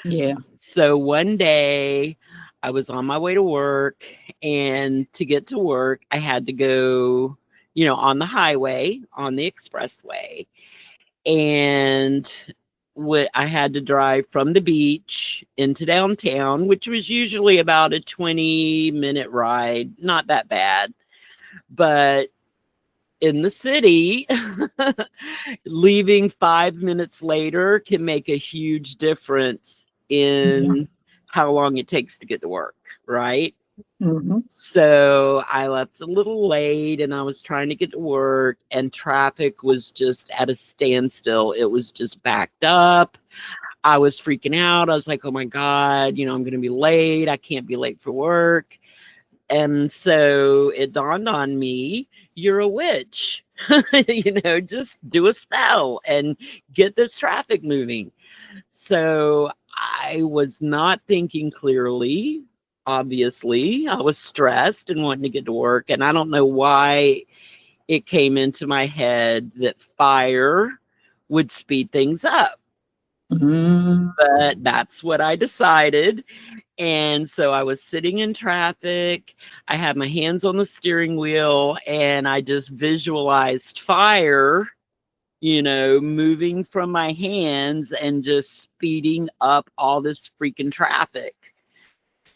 Speaker 2: Yeah.
Speaker 3: So one day I was on my way to work, and to get to work, I had to go, on the highway, on the expressway. And I had to drive from the beach into downtown, which was usually about a 20-minute ride, not that bad. But in the city, leaving 5 minutes later can make a huge difference
Speaker 2: Yeah.
Speaker 3: in how long it takes to get to work, right?
Speaker 2: Mm-hmm.
Speaker 3: So I left a little late, and I was trying to get to work, and traffic was just at a standstill. It was just backed up. I was freaking out. I was like, oh my God, I'm going to be late. I can't be late for work. And so it dawned on me, you're a witch. Just do a spell and get this traffic moving. So I was not thinking clearly. Obviously, I was stressed and wanting to get to work. And I don't know why it came into my head that fire would speed things up.
Speaker 2: Mm-hmm.
Speaker 3: But that's what I decided. And so I was sitting in traffic. I had my hands on the steering wheel, and I just visualized fire, moving from my hands and just speeding up all this freaking traffic.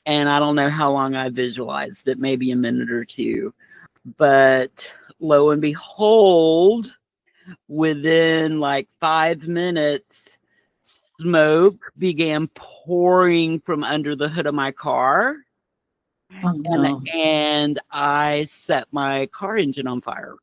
Speaker 3: And I don't know how long I visualized it, maybe a minute or two. But lo and behold, within like 5 minutes, smoke began pouring from under the hood of my car.
Speaker 2: Oh no.
Speaker 3: And I set my car engine on fire.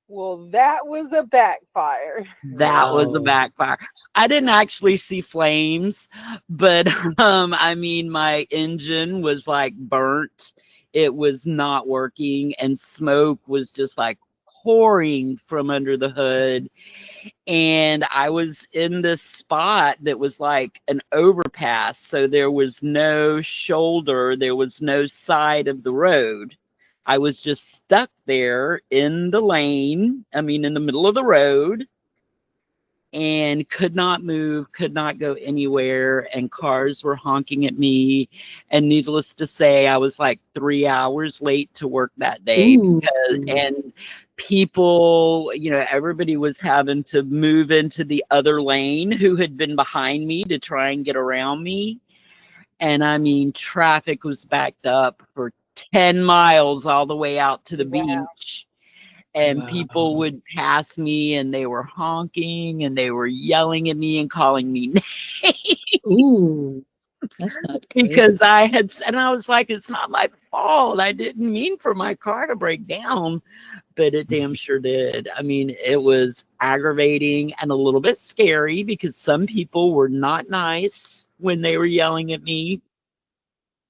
Speaker 4: Well, that was a backfire.
Speaker 3: That was a
Speaker 2: Wow.
Speaker 3: backfire. I didn't actually see flames, but I mean, my engine was like burnt. It was not working, and smoke was just like pouring from under the hood. And I was in this spot that was like an overpass, so there was no shoulder, there was no side of the road. I was just stuck there in the lane, in the middle of the road, and could not move, could not go anywhere, and cars were honking at me. And needless to say, I was like 3 hours late to work that day
Speaker 2: Ooh.
Speaker 3: and people, everybody was having to move into the other lane who had been behind me to try and get around me. And I mean, traffic was backed up for 10 miles all the way out to the
Speaker 4: Wow.
Speaker 3: beach. And people
Speaker 2: Wow.
Speaker 3: would pass me, and they were honking, and they were yelling at me and calling me names
Speaker 2: Ooh. That's not good.
Speaker 3: because and I was like, it's not my fault. I didn't mean for my car to break down, but it damn sure did. I mean, it was aggravating and a little bit scary because some people were not nice when they were yelling at me.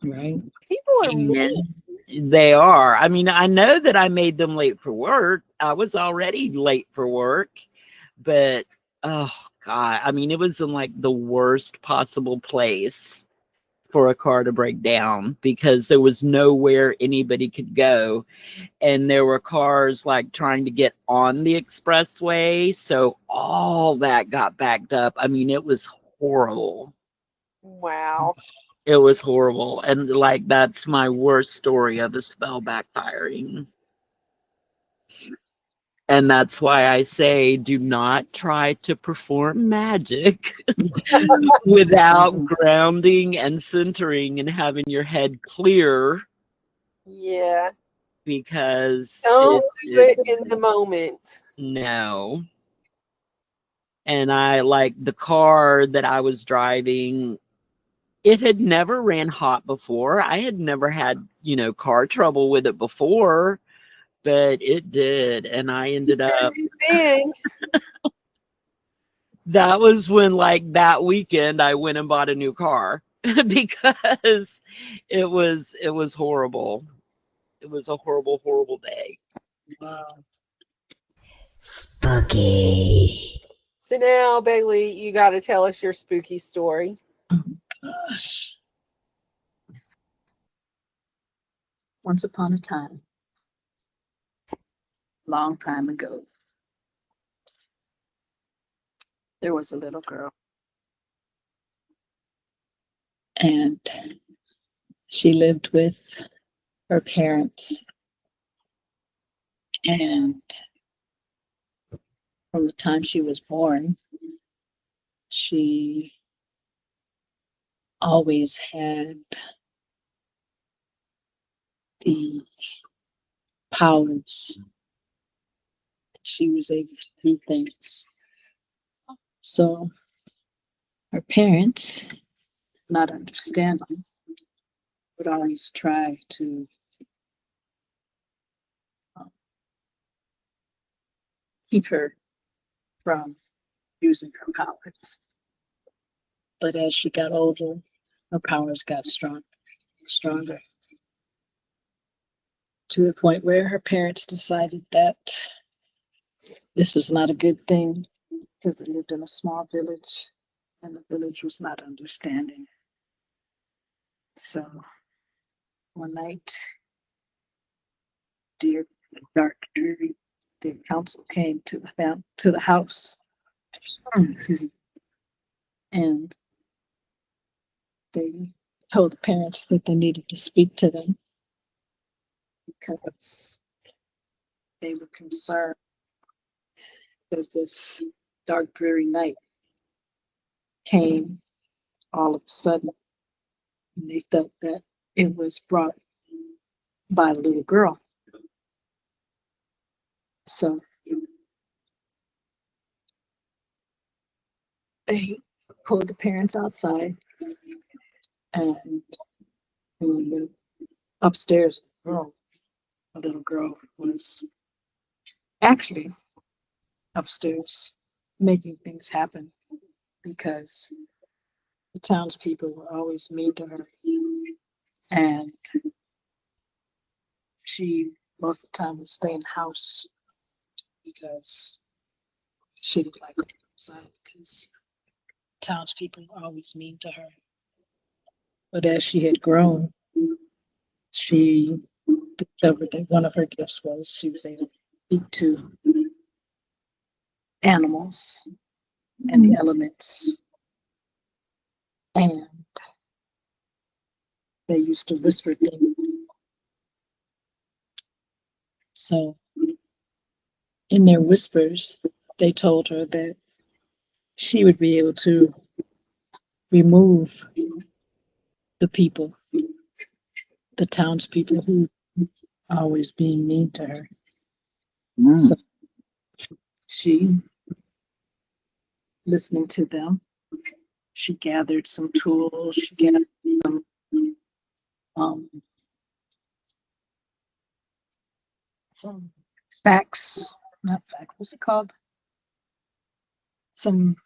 Speaker 2: Right.
Speaker 4: People are
Speaker 3: And
Speaker 4: mean.
Speaker 3: they are. I mean, I know that I made them late for work. I was already late for work, but oh God, I mean, it was in like the worst possible place for a car to break down because there was nowhere anybody could go. And there were cars like trying to get on the expressway. So all that got backed up. I mean, it was horrible.
Speaker 4: Wow.
Speaker 3: It was horrible. And like, that's my worst story of a spell backfiring. And that's why I say do not try to perform magic without grounding and centering and having your head clear,
Speaker 4: Yeah.
Speaker 3: because
Speaker 4: Don't do it in the moment.
Speaker 3: no. And I like the car that I was driving, it had never ran hot before. I had never had, car trouble with it before, but it did. And I ended up,
Speaker 4: Thing.
Speaker 3: that was when, like, that weekend I went and bought a new car because it was horrible. It was a horrible, horrible day.
Speaker 2: Wow.
Speaker 5: Spooky.
Speaker 4: So now, Beilit, you got to tell us your spooky story.
Speaker 2: Oh gosh. Once upon a time, long time ago, there was a little girl. And she lived with her parents. And from the time she was born, she always had the powers. She was able to do things. So her parents, not understanding, would always try to keep her from using her powers. But as she got older, her powers got stronger, to the point where her parents decided that this was not a good thing because they lived in a small village and the village was not understanding. So one night, dear dark dreary, the council came to the house, and they told the parents that they needed to speak to them because they were concerned because this dark dreary night came all of a sudden, and they felt that it was brought by a little girl. So they pulled the parents outside, and in the upstairs room, a little girl was actually upstairs making things happen because the townspeople were always mean to her, and she most of the time would stay in the house because she didn't like going outside because townspeople were always mean to her. But as she had grown, she discovered that one of her gifts was she was able to speak to animals and the elements, and they used to whisper things. So in their whispers, they told her that she would be able to remove the people, the townspeople who are always being mean to her. So she, listening to them, she gathered some tools, she gathered um, some not facts, what's it called? Some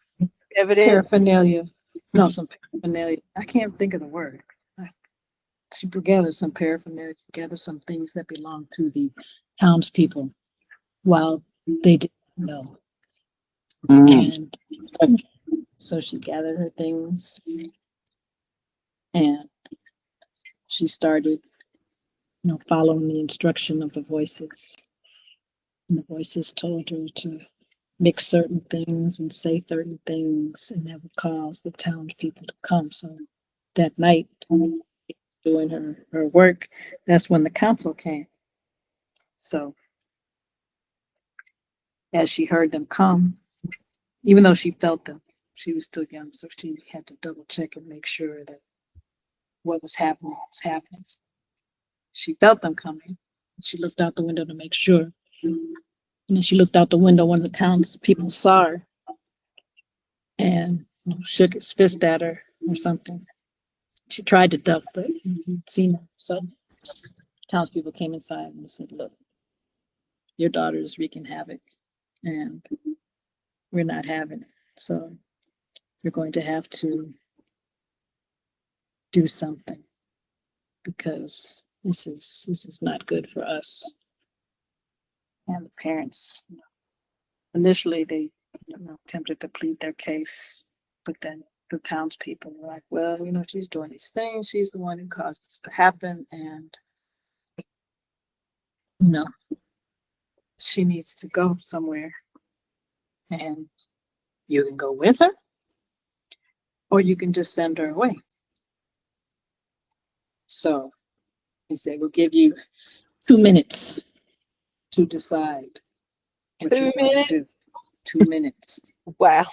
Speaker 4: Evidence.
Speaker 2: paraphernalia. No, some paraphernalia. I can't think of the word. She gathered some paraphernalia, gathered some things that belonged to the townspeople while they didn't know. And so she gathered her things, and she started, following the instruction of the voices. And the voices told her to mix certain things and say certain things, and that would cause the townspeople to come. So that night, doing her work, that's when the council came. So as she heard them come, even though she felt them, she was still young, so she had to double check and make sure that what was happening was happening. She felt them coming. She looked out the window to make sure. And then she looked out the window when the townspeople saw her and shook his fist at her or something. She tried to duck, but he'd seen her. So townspeople came inside and said, "Look, your daughter is wreaking havoc, and we're not having it. So you're going to have to do something because this is not good for us." And the parents, initially they attempted to plead their case, but then the townspeople were like, "Well, she's doing these things. She's the one who caused this to happen, and no, she needs to go somewhere, and you can go with her, or you can just send her away." So he said, "We'll give you 2 minutes to decide what you're
Speaker 4: 2
Speaker 2: going to do.
Speaker 4: minutes?
Speaker 2: 2 minutes.
Speaker 4: Wow.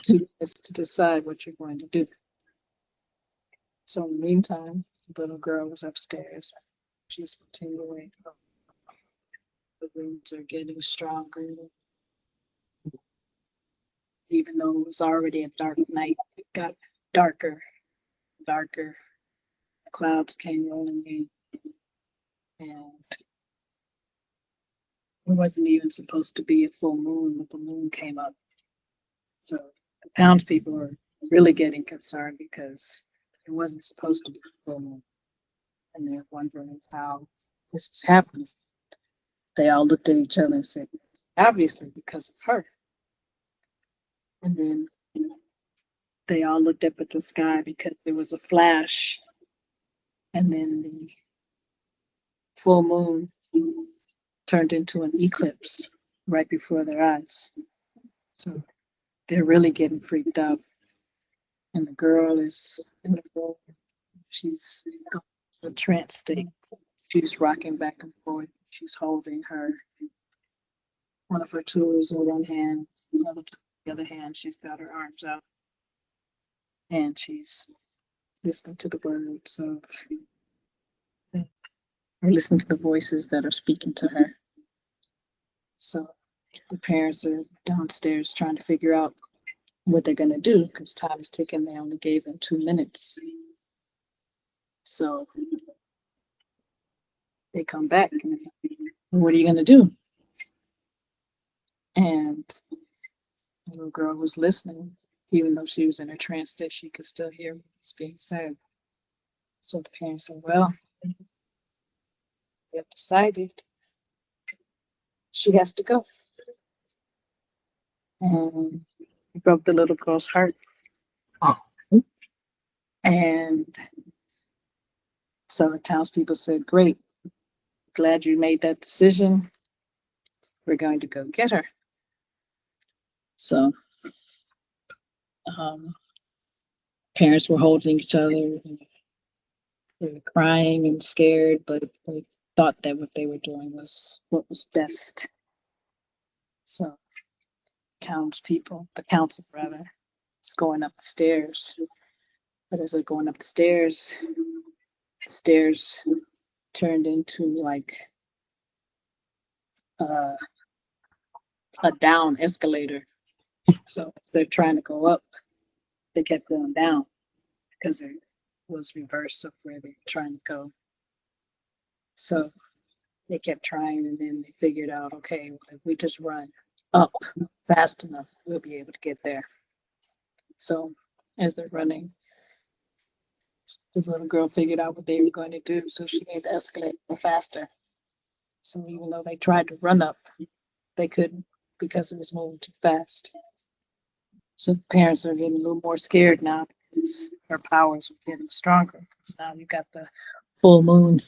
Speaker 2: 2 minutes to decide what you're going to do." So in the meantime, the little girl was upstairs. She's continuing. The winds are getting stronger. Even though it was already a dark night, it got darker, darker. Clouds came rolling in, and it wasn't even supposed to be a full moon, but the moon came up. So the townspeople were really getting concerned because it wasn't supposed to be a full moon, and they're wondering how this is happening. They all looked at each other and said, "Obviously because of her." And then they all looked up at the sky because there was a flash, and then the full moon turned into an eclipse right before their eyes. So they're really getting freaked out. And the girl is in the room. She's in a trance state. She's rocking back and forth. She's holding one of her tools in one hand, the other hand, she's got her arms out, and she's listening to the words of, or listening to the voices that are speaking to her. So the parents are downstairs trying to figure out what they're going to do because time is ticking. They only gave them 2 minutes. So they come back and, "What are you going to do?" And the little girl was listening. Even though she was in a trance state, she could still hear what was being said. So the parents said, "Well, we have decided she has to go." And it broke the little girl's heart. And so the townspeople said, "Great, glad you made that decision. We're going to go get her." So parents were holding each other. And they were crying and scared, but they thought that what they were doing was what was best. So the council rather, is going up the stairs. But as they're going up the stairs turned into like a down escalator. So as they're trying to go up, they kept going down because it was reverse of where they were trying to go. So they kept trying, and then they figured out, okay, if we just run up fast enough, we'll be able to get there. So as they're running, the little girl figured out what they were going to do, so she made the escalator go faster. So even though they tried to run up, they couldn't because it was moving too fast. So the parents are getting a little more scared now because her powers were getting stronger. So now you got the full moon,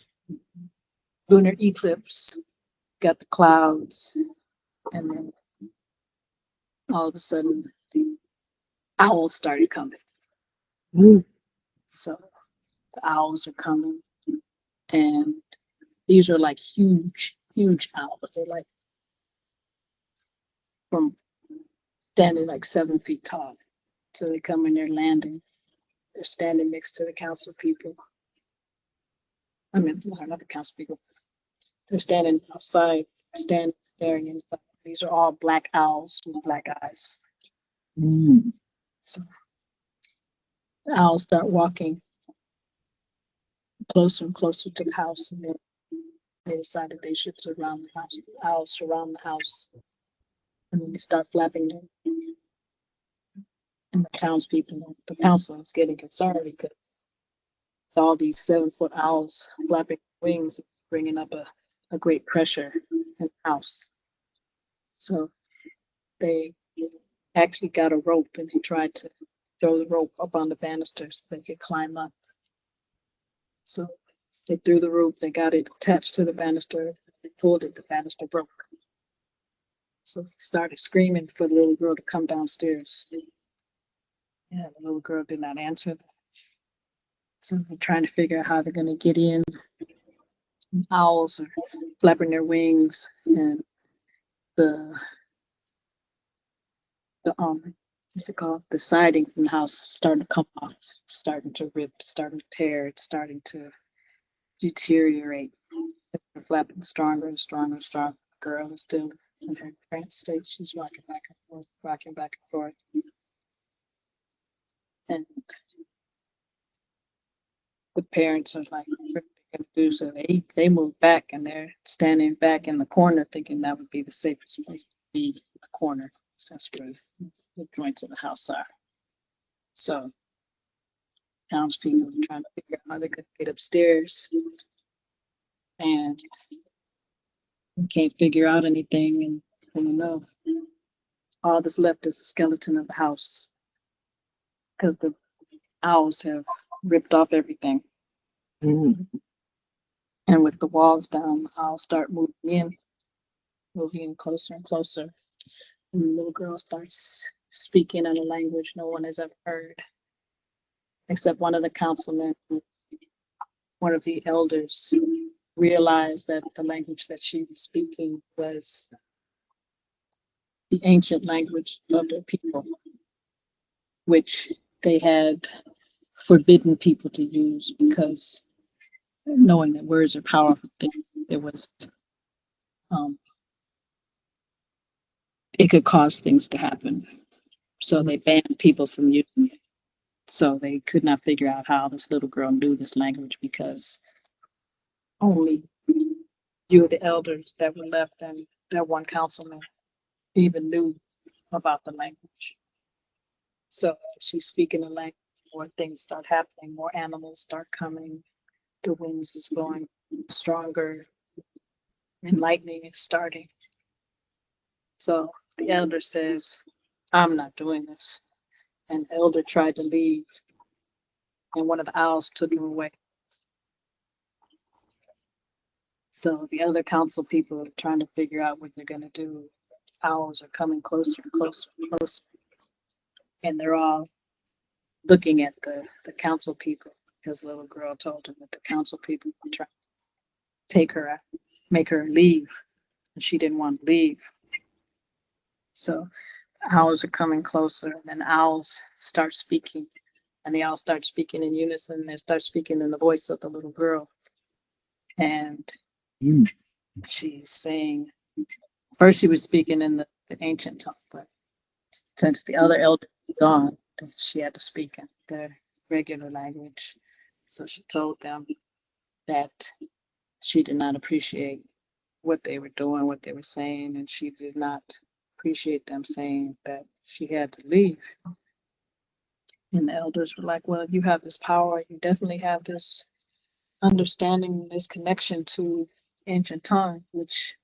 Speaker 2: lunar eclipse, got the clouds, and then all of a sudden the owls started coming. So the owls are coming, and these are like huge, huge owls. They're like from standing like 7 feet tall. So they come and they're landing. They're standing next to the council people. I mean, not the council people. They're standing outside, staring inside. These are all black owls with black eyes. So the owls start walking closer and closer to the house, and then they decided they should surround the house. The owls surround the house, and then they start flapping them. And the townspeople, the council is getting concerned because all these 7-foot owls flapping wings is bringing up a great pressure in the house. So they actually got a rope and they tried to throw the rope up on the banisters so they could climb up. So they threw the rope, they got it attached to the banister, they pulled it, the banister broke. So they started screaming for the little girl to come downstairs. Yeah, the little girl did not answer. So they're trying to figure out how they're going to get in. Owls are flapping their wings, and the what's it called? The siding from the house starting to come off, starting to rip, starting to tear, it's starting to deteriorate. They're flapping stronger and stronger and stronger. The girl is still in her trance state. She's rocking back and forth, rocking back and forth. And the parents are like, what are they going to do? So they move back and they're standing back in the corner thinking that would be the safest place to be, in the corner. That's where the joints of the house are. So townspeople are trying to figure out how they could get upstairs, and we can't figure out anything. And you know, all that's left is the skeleton of the house because the owls have ripped off everything. And with the walls down, the owls start moving in closer and closer. And the little girl starts speaking in a language no one has ever heard, except one of the councilmen, one of the elders, realized that the language that she was speaking was the ancient language of their people, which they had forbidden people to use because knowing that words are powerful, it was it could cause things to happen. So they banned people from using it. So they could not figure out how this little girl knew this language because only few of the elders that were left and that one councilman even knew about the language. So she's speaking the language, more things start happening, more animals start coming, the winds is blowing stronger, and lightning is starting. So the elder says, I'm not doing this. And the elder tried to leave, and one of the owls took him away. So the other council people are trying to figure out what they're going to do. Owls are coming closer and closer and closer. And they're all looking at the council people because the little girl told them that the council people were trying to take her out, make her leave. And she didn't want to leave. So the owls are coming closer, and then owls start speaking. And they all start speaking in unison. They start speaking in the voice of the little girl. And she's saying, first she was speaking in the ancient tongue, but since the other elder was gone, she had to speak in their regular language. So she told them that she did not appreciate what they were doing, what they were saying, and she did not appreciate them saying that she had to leave. And the elders were like, well, you have this power, you definitely have this understanding, this connection to ancient tongue, which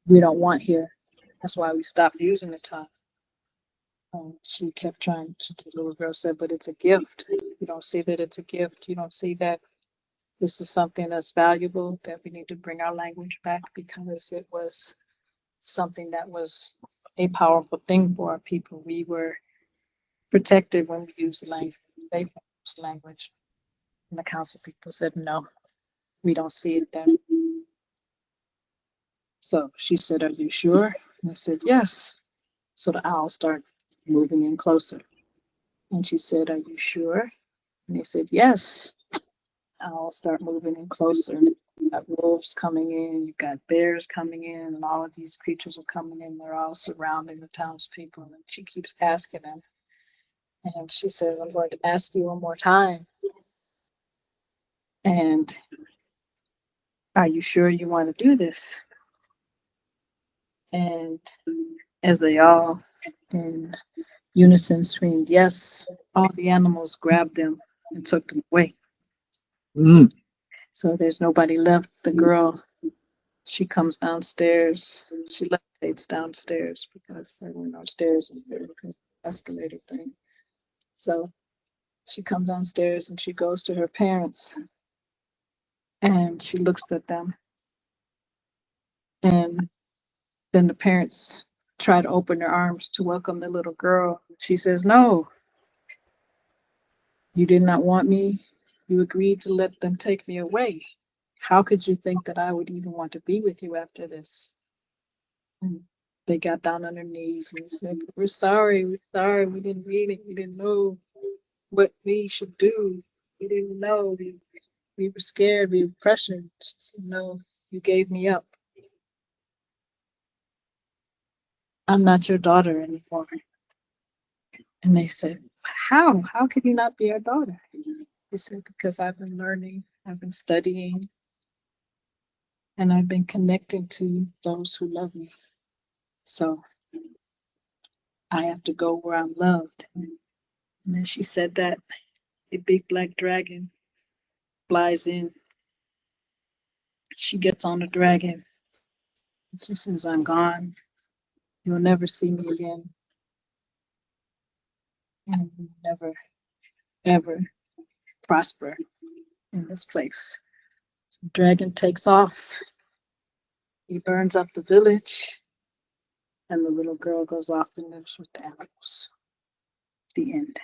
Speaker 2: we don't want here. That's why we stopped using the tongue. She kept trying. The little girl said, "But it's a gift. You don't see that it's a gift. You don't see that this is something that's valuable, that we need to bring our language back because it was something that was a powerful thing for our people. We were protected when we used language, they used language." And the council people said, "No, we don't see it then." So she said, "Are you sure?" And I said, "Yes." So the owl started moving in closer. And she said, "Are you sure?" And they said, "Yes." Owls start moving in closer. You've got wolves coming in, you've got bears coming in, and all of these creatures are coming in. They're all surrounding the townspeople. And she keeps asking them. And she says, "I'm going to ask you one more time. And are you sure you want to do this?" And as they all in unison screamed yes, all the animals grabbed them and took them away.
Speaker 3: Mm.
Speaker 2: So there's nobody left. The girl, she comes downstairs. She levitates downstairs because there were no stairs in there because of the escalator thing. So she comes downstairs and she goes to her parents and she looks at them. And then the parents try to open their arms to welcome the little girl. She says, "No, you did not want me. You agreed to let them take me away. How could you think that I would even want to be with you after this?" And they got down on their knees and they said, we're sorry, we didn't mean it, we didn't know what we should do. We didn't know. We were scared, we were pressured." She said, "No, you gave me up. I'm not your daughter anymore." And they said, "How? How can you not be our daughter?" He said, "Because I've been learning, I've been studying, and I've been connecting to those who love me. So I have to go where I'm loved." And then she said that a big black dragon flies in. She gets on the dragon. She says, "I'm gone. You'll never see me again. And you'll never, ever prosper in this place." So the dragon takes off. He burns up the village. And the little girl goes off and lives with the animals. The end.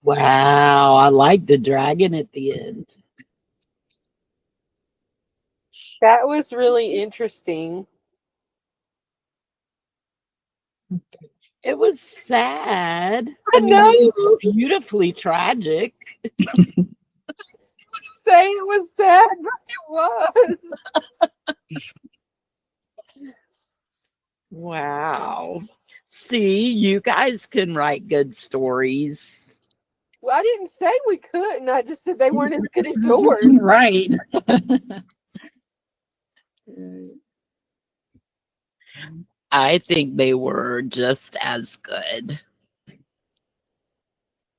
Speaker 3: Wow, I like the dragon at the end.
Speaker 4: That was really interesting.
Speaker 3: It was sad.
Speaker 4: I
Speaker 3: I mean, it was
Speaker 4: know.
Speaker 3: beautifully tragic.
Speaker 4: Say it was sad, but it was.
Speaker 3: Wow. See, you guys can write good stories.
Speaker 4: Well, I didn't say we couldn't. I just said they weren't as good as yours.
Speaker 2: Right.
Speaker 3: I think they were just as good.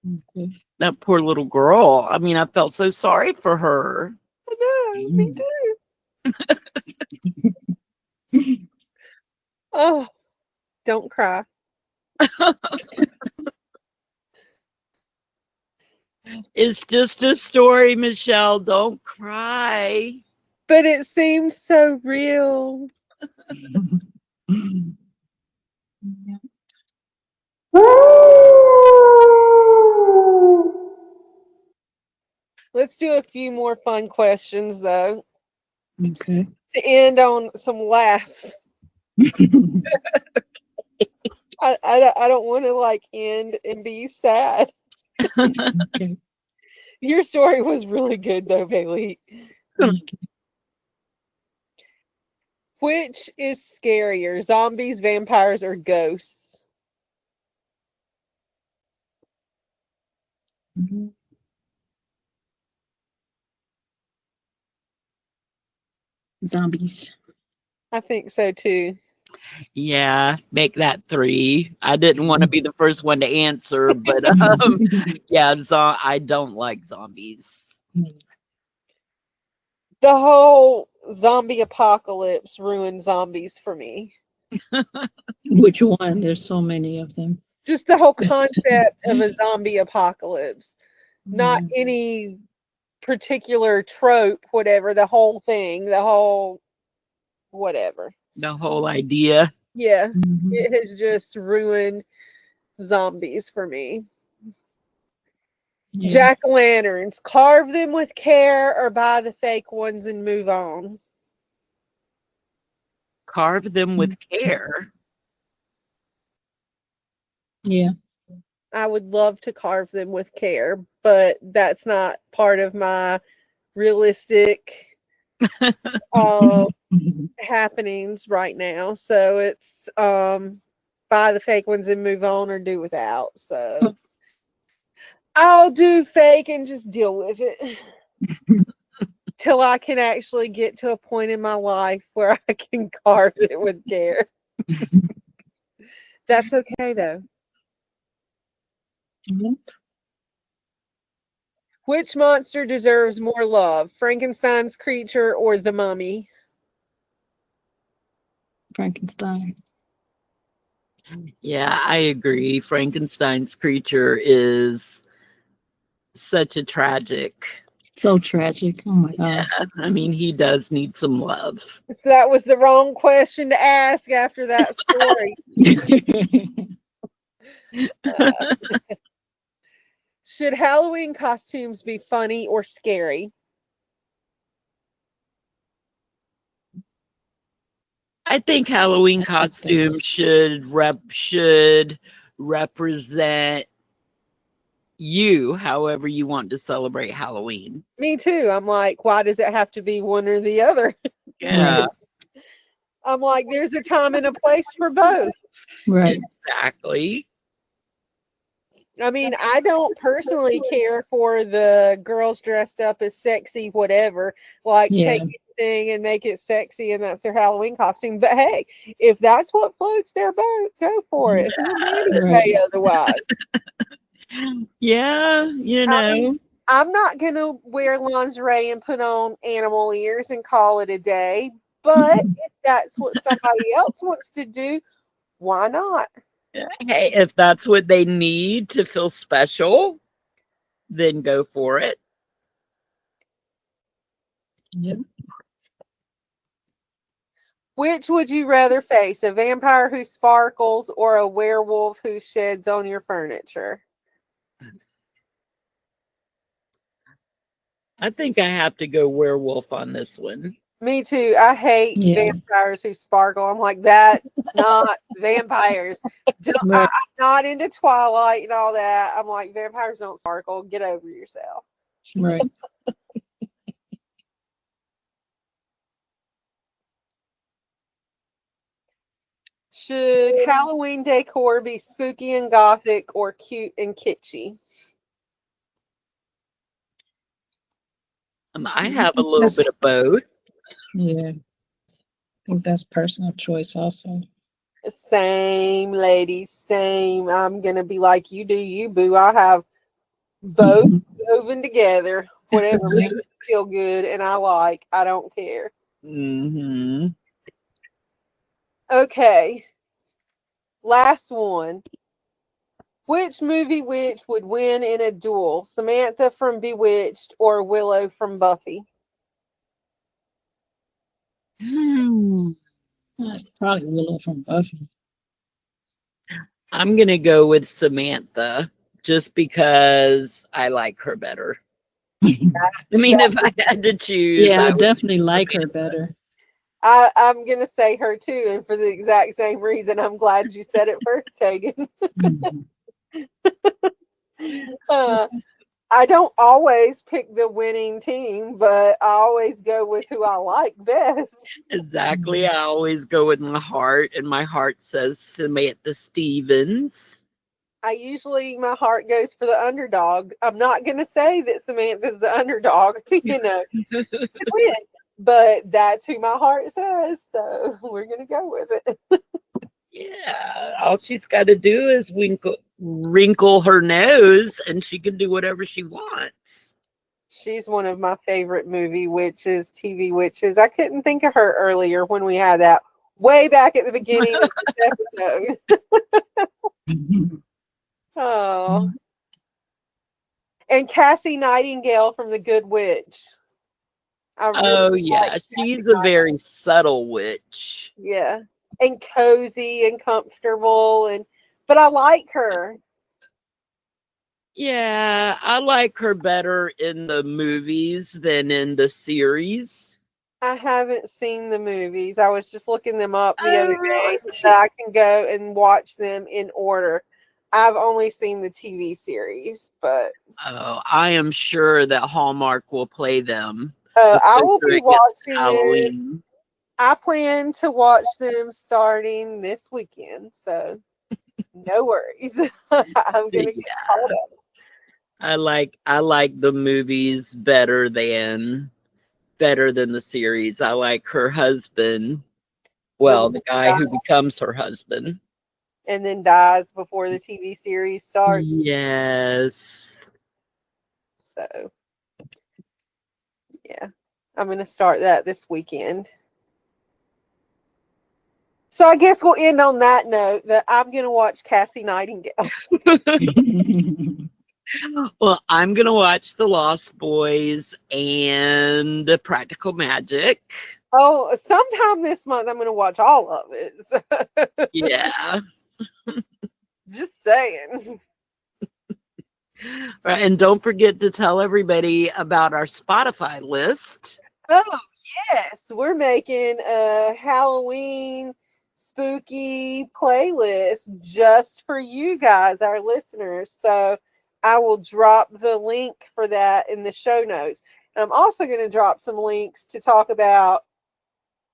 Speaker 2: Okay.
Speaker 3: That poor little girl. I mean, I felt so sorry for her.
Speaker 4: I know, me too. Oh, don't cry.
Speaker 3: It's just a story, Michele. Don't cry.
Speaker 4: But it seems so real. Let's do a few more fun questions, though,
Speaker 2: Okay.
Speaker 4: to end on some laughs. I don't want to like end and be sad.
Speaker 2: Okay.
Speaker 4: Your story was really good, though, Beilit. Which is scarier, zombies, vampires, or ghosts?
Speaker 2: Zombies.
Speaker 4: I think so too.
Speaker 3: Yeah, make that 3. I didn't want to be the first one to answer, but yeah, I don't like zombies.
Speaker 4: The whole zombie apocalypse ruined zombies for me.
Speaker 2: Which one? There's so many of them.
Speaker 4: Just the whole concept of a zombie apocalypse. Not
Speaker 2: Mhm.
Speaker 4: any particular trope, whatever, the whole thing, the whole whatever.
Speaker 3: The whole idea.
Speaker 4: Yeah,
Speaker 2: Mhm.
Speaker 4: it has just ruined zombies for me.
Speaker 2: Yeah.
Speaker 4: Jack-o'-lanterns, carve them with care or buy the fake ones and move on.
Speaker 3: Carve them with care.
Speaker 2: Yeah.
Speaker 4: I would love to carve them with care, but that's not part of my realistic happenings right now. So it's buy the fake ones and move on or do without. So I'll do fake and just deal with it till I can actually get to a point in my life where I can carve it with care. That's okay though.
Speaker 2: Mhm.
Speaker 4: Which monster deserves more love? Frankenstein's creature or the mummy?
Speaker 2: Frankenstein.
Speaker 3: Yeah, I agree. Frankenstein's creature is such a tragic.
Speaker 2: So tragic. Oh my
Speaker 3: Yeah,
Speaker 2: gosh.
Speaker 3: I mean, he does need some love.
Speaker 4: So that was the wrong question to ask after that story. Should Halloween costumes be funny or scary?
Speaker 3: I think Halloween
Speaker 2: I think
Speaker 3: costumes should represent you, however you want to celebrate Halloween.
Speaker 4: Me too. I'm like, why does it have to be one or the other?
Speaker 3: Yeah,
Speaker 4: I'm like, there's a time and a place for both.
Speaker 2: Right.
Speaker 3: exactly.
Speaker 4: I mean, I don't personally care for the girls dressed up as sexy, whatever, like
Speaker 2: Yeah.
Speaker 4: take anything and make it sexy and that's their Halloween costume. But hey, if that's what floats their boat, go for it. Who am I to
Speaker 2: Right.
Speaker 4: say otherwise?
Speaker 3: Yeah, you
Speaker 4: I mean,
Speaker 3: know.
Speaker 4: I'm not going to wear lingerie and put on animal ears and call it a day. But if that's what somebody else wants to do, why not?
Speaker 3: Hey, if that's what they need to feel special, then go for it.
Speaker 2: Yep.
Speaker 4: Which would you rather face, a vampire who sparkles or a werewolf who sheds on your furniture?
Speaker 3: I think I have to go werewolf on this one.
Speaker 4: Me too. I hate
Speaker 2: Yeah.
Speaker 4: vampires who sparkle. I'm like, that's not vampires. I'm
Speaker 2: Right.
Speaker 4: not into Twilight and all that. I'm like, vampires don't sparkle. Get over yourself.
Speaker 2: Right.
Speaker 4: Should Halloween decor be spooky and gothic or cute and kitschy?
Speaker 3: I have a little bit of both.
Speaker 2: Yeah. I think that's personal choice also.
Speaker 4: Same, ladies, same. I'm gonna be like, you do you, boo. I have both woven together. Whatever
Speaker 2: Yeah.
Speaker 4: makes me feel good and I like, I don't care.
Speaker 3: Hmm.
Speaker 4: Okay, last one. Which movie witch would win in a duel? Samantha from Bewitched or Willow from Buffy?
Speaker 2: That's probably Willow from Buffy.
Speaker 3: I'm gonna go with Samantha just because I like her better. I mean, if I had to choose,
Speaker 2: Yeah, I
Speaker 3: would
Speaker 2: definitely
Speaker 3: choose
Speaker 2: like her
Speaker 3: Samantha.
Speaker 2: better.
Speaker 4: I'm gonna say her too, and for the exact same reason. I'm glad you said it first, Tegan.
Speaker 2: Mhm.
Speaker 4: uh, I don't always pick the winning team, but I always go with who I like best.
Speaker 3: Exactly. I always go with my heart, and my heart says Samantha Stevens.
Speaker 4: My heart goes for the underdog. I'm not gonna say that Samantha's the underdog, win, but that's who my heart says. So we're gonna go with it.
Speaker 3: Yeah, all she's got to do is wrinkle her nose, and she can do whatever she wants.
Speaker 4: She's one of my favorite movie witches, TV witches. I couldn't think of her earlier when we had that way back at the beginning of this episode. Oh. And Cassie Nightingale from The Good Witch. I really
Speaker 3: yeah,
Speaker 4: like
Speaker 3: she's
Speaker 4: Cassie
Speaker 3: a very subtle witch.
Speaker 4: Yeah. And cozy and comfortable but I like her.
Speaker 3: Yeah, I like her better in the movies than in the series.
Speaker 4: I haven't seen the movies. I was just looking them up the
Speaker 3: Oh,
Speaker 4: other
Speaker 3: really?
Speaker 4: day so that I can go and watch them in order. I've only seen the TV series, but
Speaker 3: Oh, I am sure that Hallmark will play them the
Speaker 4: I will
Speaker 3: closer
Speaker 4: be
Speaker 3: it gets to
Speaker 4: watching them.
Speaker 3: Halloween.
Speaker 4: I plan to watch them starting this weekend, so no worries. I'm gonna get caught up.
Speaker 3: I like the movies better than the series. I like her husband. Well, the guy who becomes her husband.
Speaker 4: And then dies before the TV series starts.
Speaker 3: Yes.
Speaker 4: So, yeah, I'm going to start that this weekend. So I guess we'll end on that note that I'm going to watch Cassie Nightingale.
Speaker 3: Well, I'm going to watch The Lost Boys and Practical Magic.
Speaker 4: Oh, sometime this month I'm going to watch all of it.
Speaker 3: Yeah.
Speaker 4: Just saying.
Speaker 3: Right, and don't forget to tell everybody about our Spotify list.
Speaker 4: Oh, yes. We're making a Halloween spooky playlist just for you guys, our listeners. So I will drop the link for that in the show notes. And I'm also going to drop some links to talk about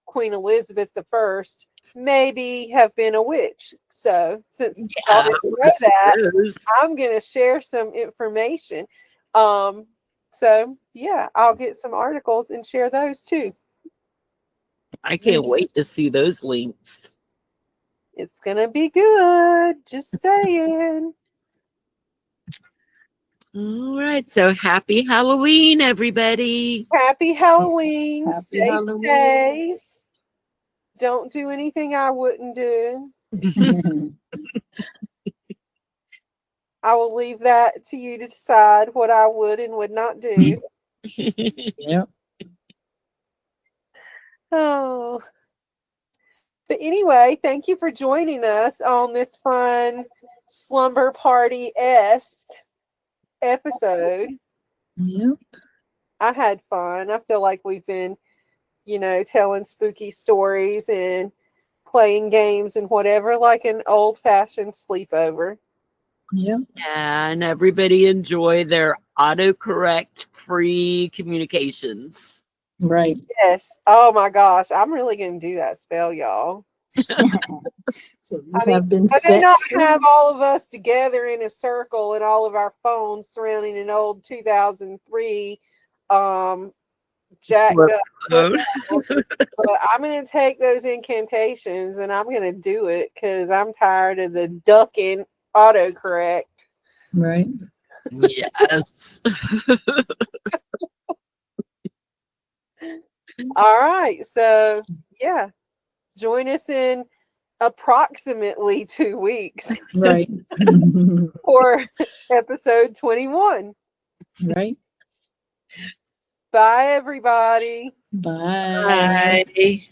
Speaker 4: Queen Elizabeth I maybe have been a witch. So since y'all didn't know that, I'm going to share some information. So yeah, I'll get some articles and share those too.
Speaker 3: I can't wait to see those links.
Speaker 4: It's going to be good. Just saying.
Speaker 3: All right. So happy Halloween, everybody.
Speaker 4: Happy Halloween.
Speaker 2: Happy
Speaker 4: Stay
Speaker 2: Halloween.
Speaker 4: safe. Don't do anything I wouldn't do. I will leave that to you to decide what I would and would not do.
Speaker 2: Yep.
Speaker 4: Oh. But anyway, thank you for joining us on this fun slumber party-esque episode.
Speaker 2: Yep.
Speaker 4: I had fun. I feel like we've been, telling spooky stories and playing games and whatever, like an old-fashioned sleepover.
Speaker 2: Yep.
Speaker 3: And everybody enjoy their autocorrect free communications.
Speaker 2: Right.
Speaker 4: Yes. Oh my gosh. I'm really going to do that spell, y'all.
Speaker 2: So you have been
Speaker 4: I
Speaker 2: set.
Speaker 4: may not have all of us together in a circle and all of our phones surrounding an old 2003 jacked up football, but I'm going to take those incantations and I'm going to do it because I'm tired of the ducking autocorrect.
Speaker 2: Right.
Speaker 3: Yes.
Speaker 4: All right. So, yeah. Join us in approximately 2 weeks.
Speaker 2: Right.
Speaker 4: For episode 21.
Speaker 2: Right.
Speaker 4: Bye, everybody.
Speaker 2: Bye.
Speaker 3: Bye.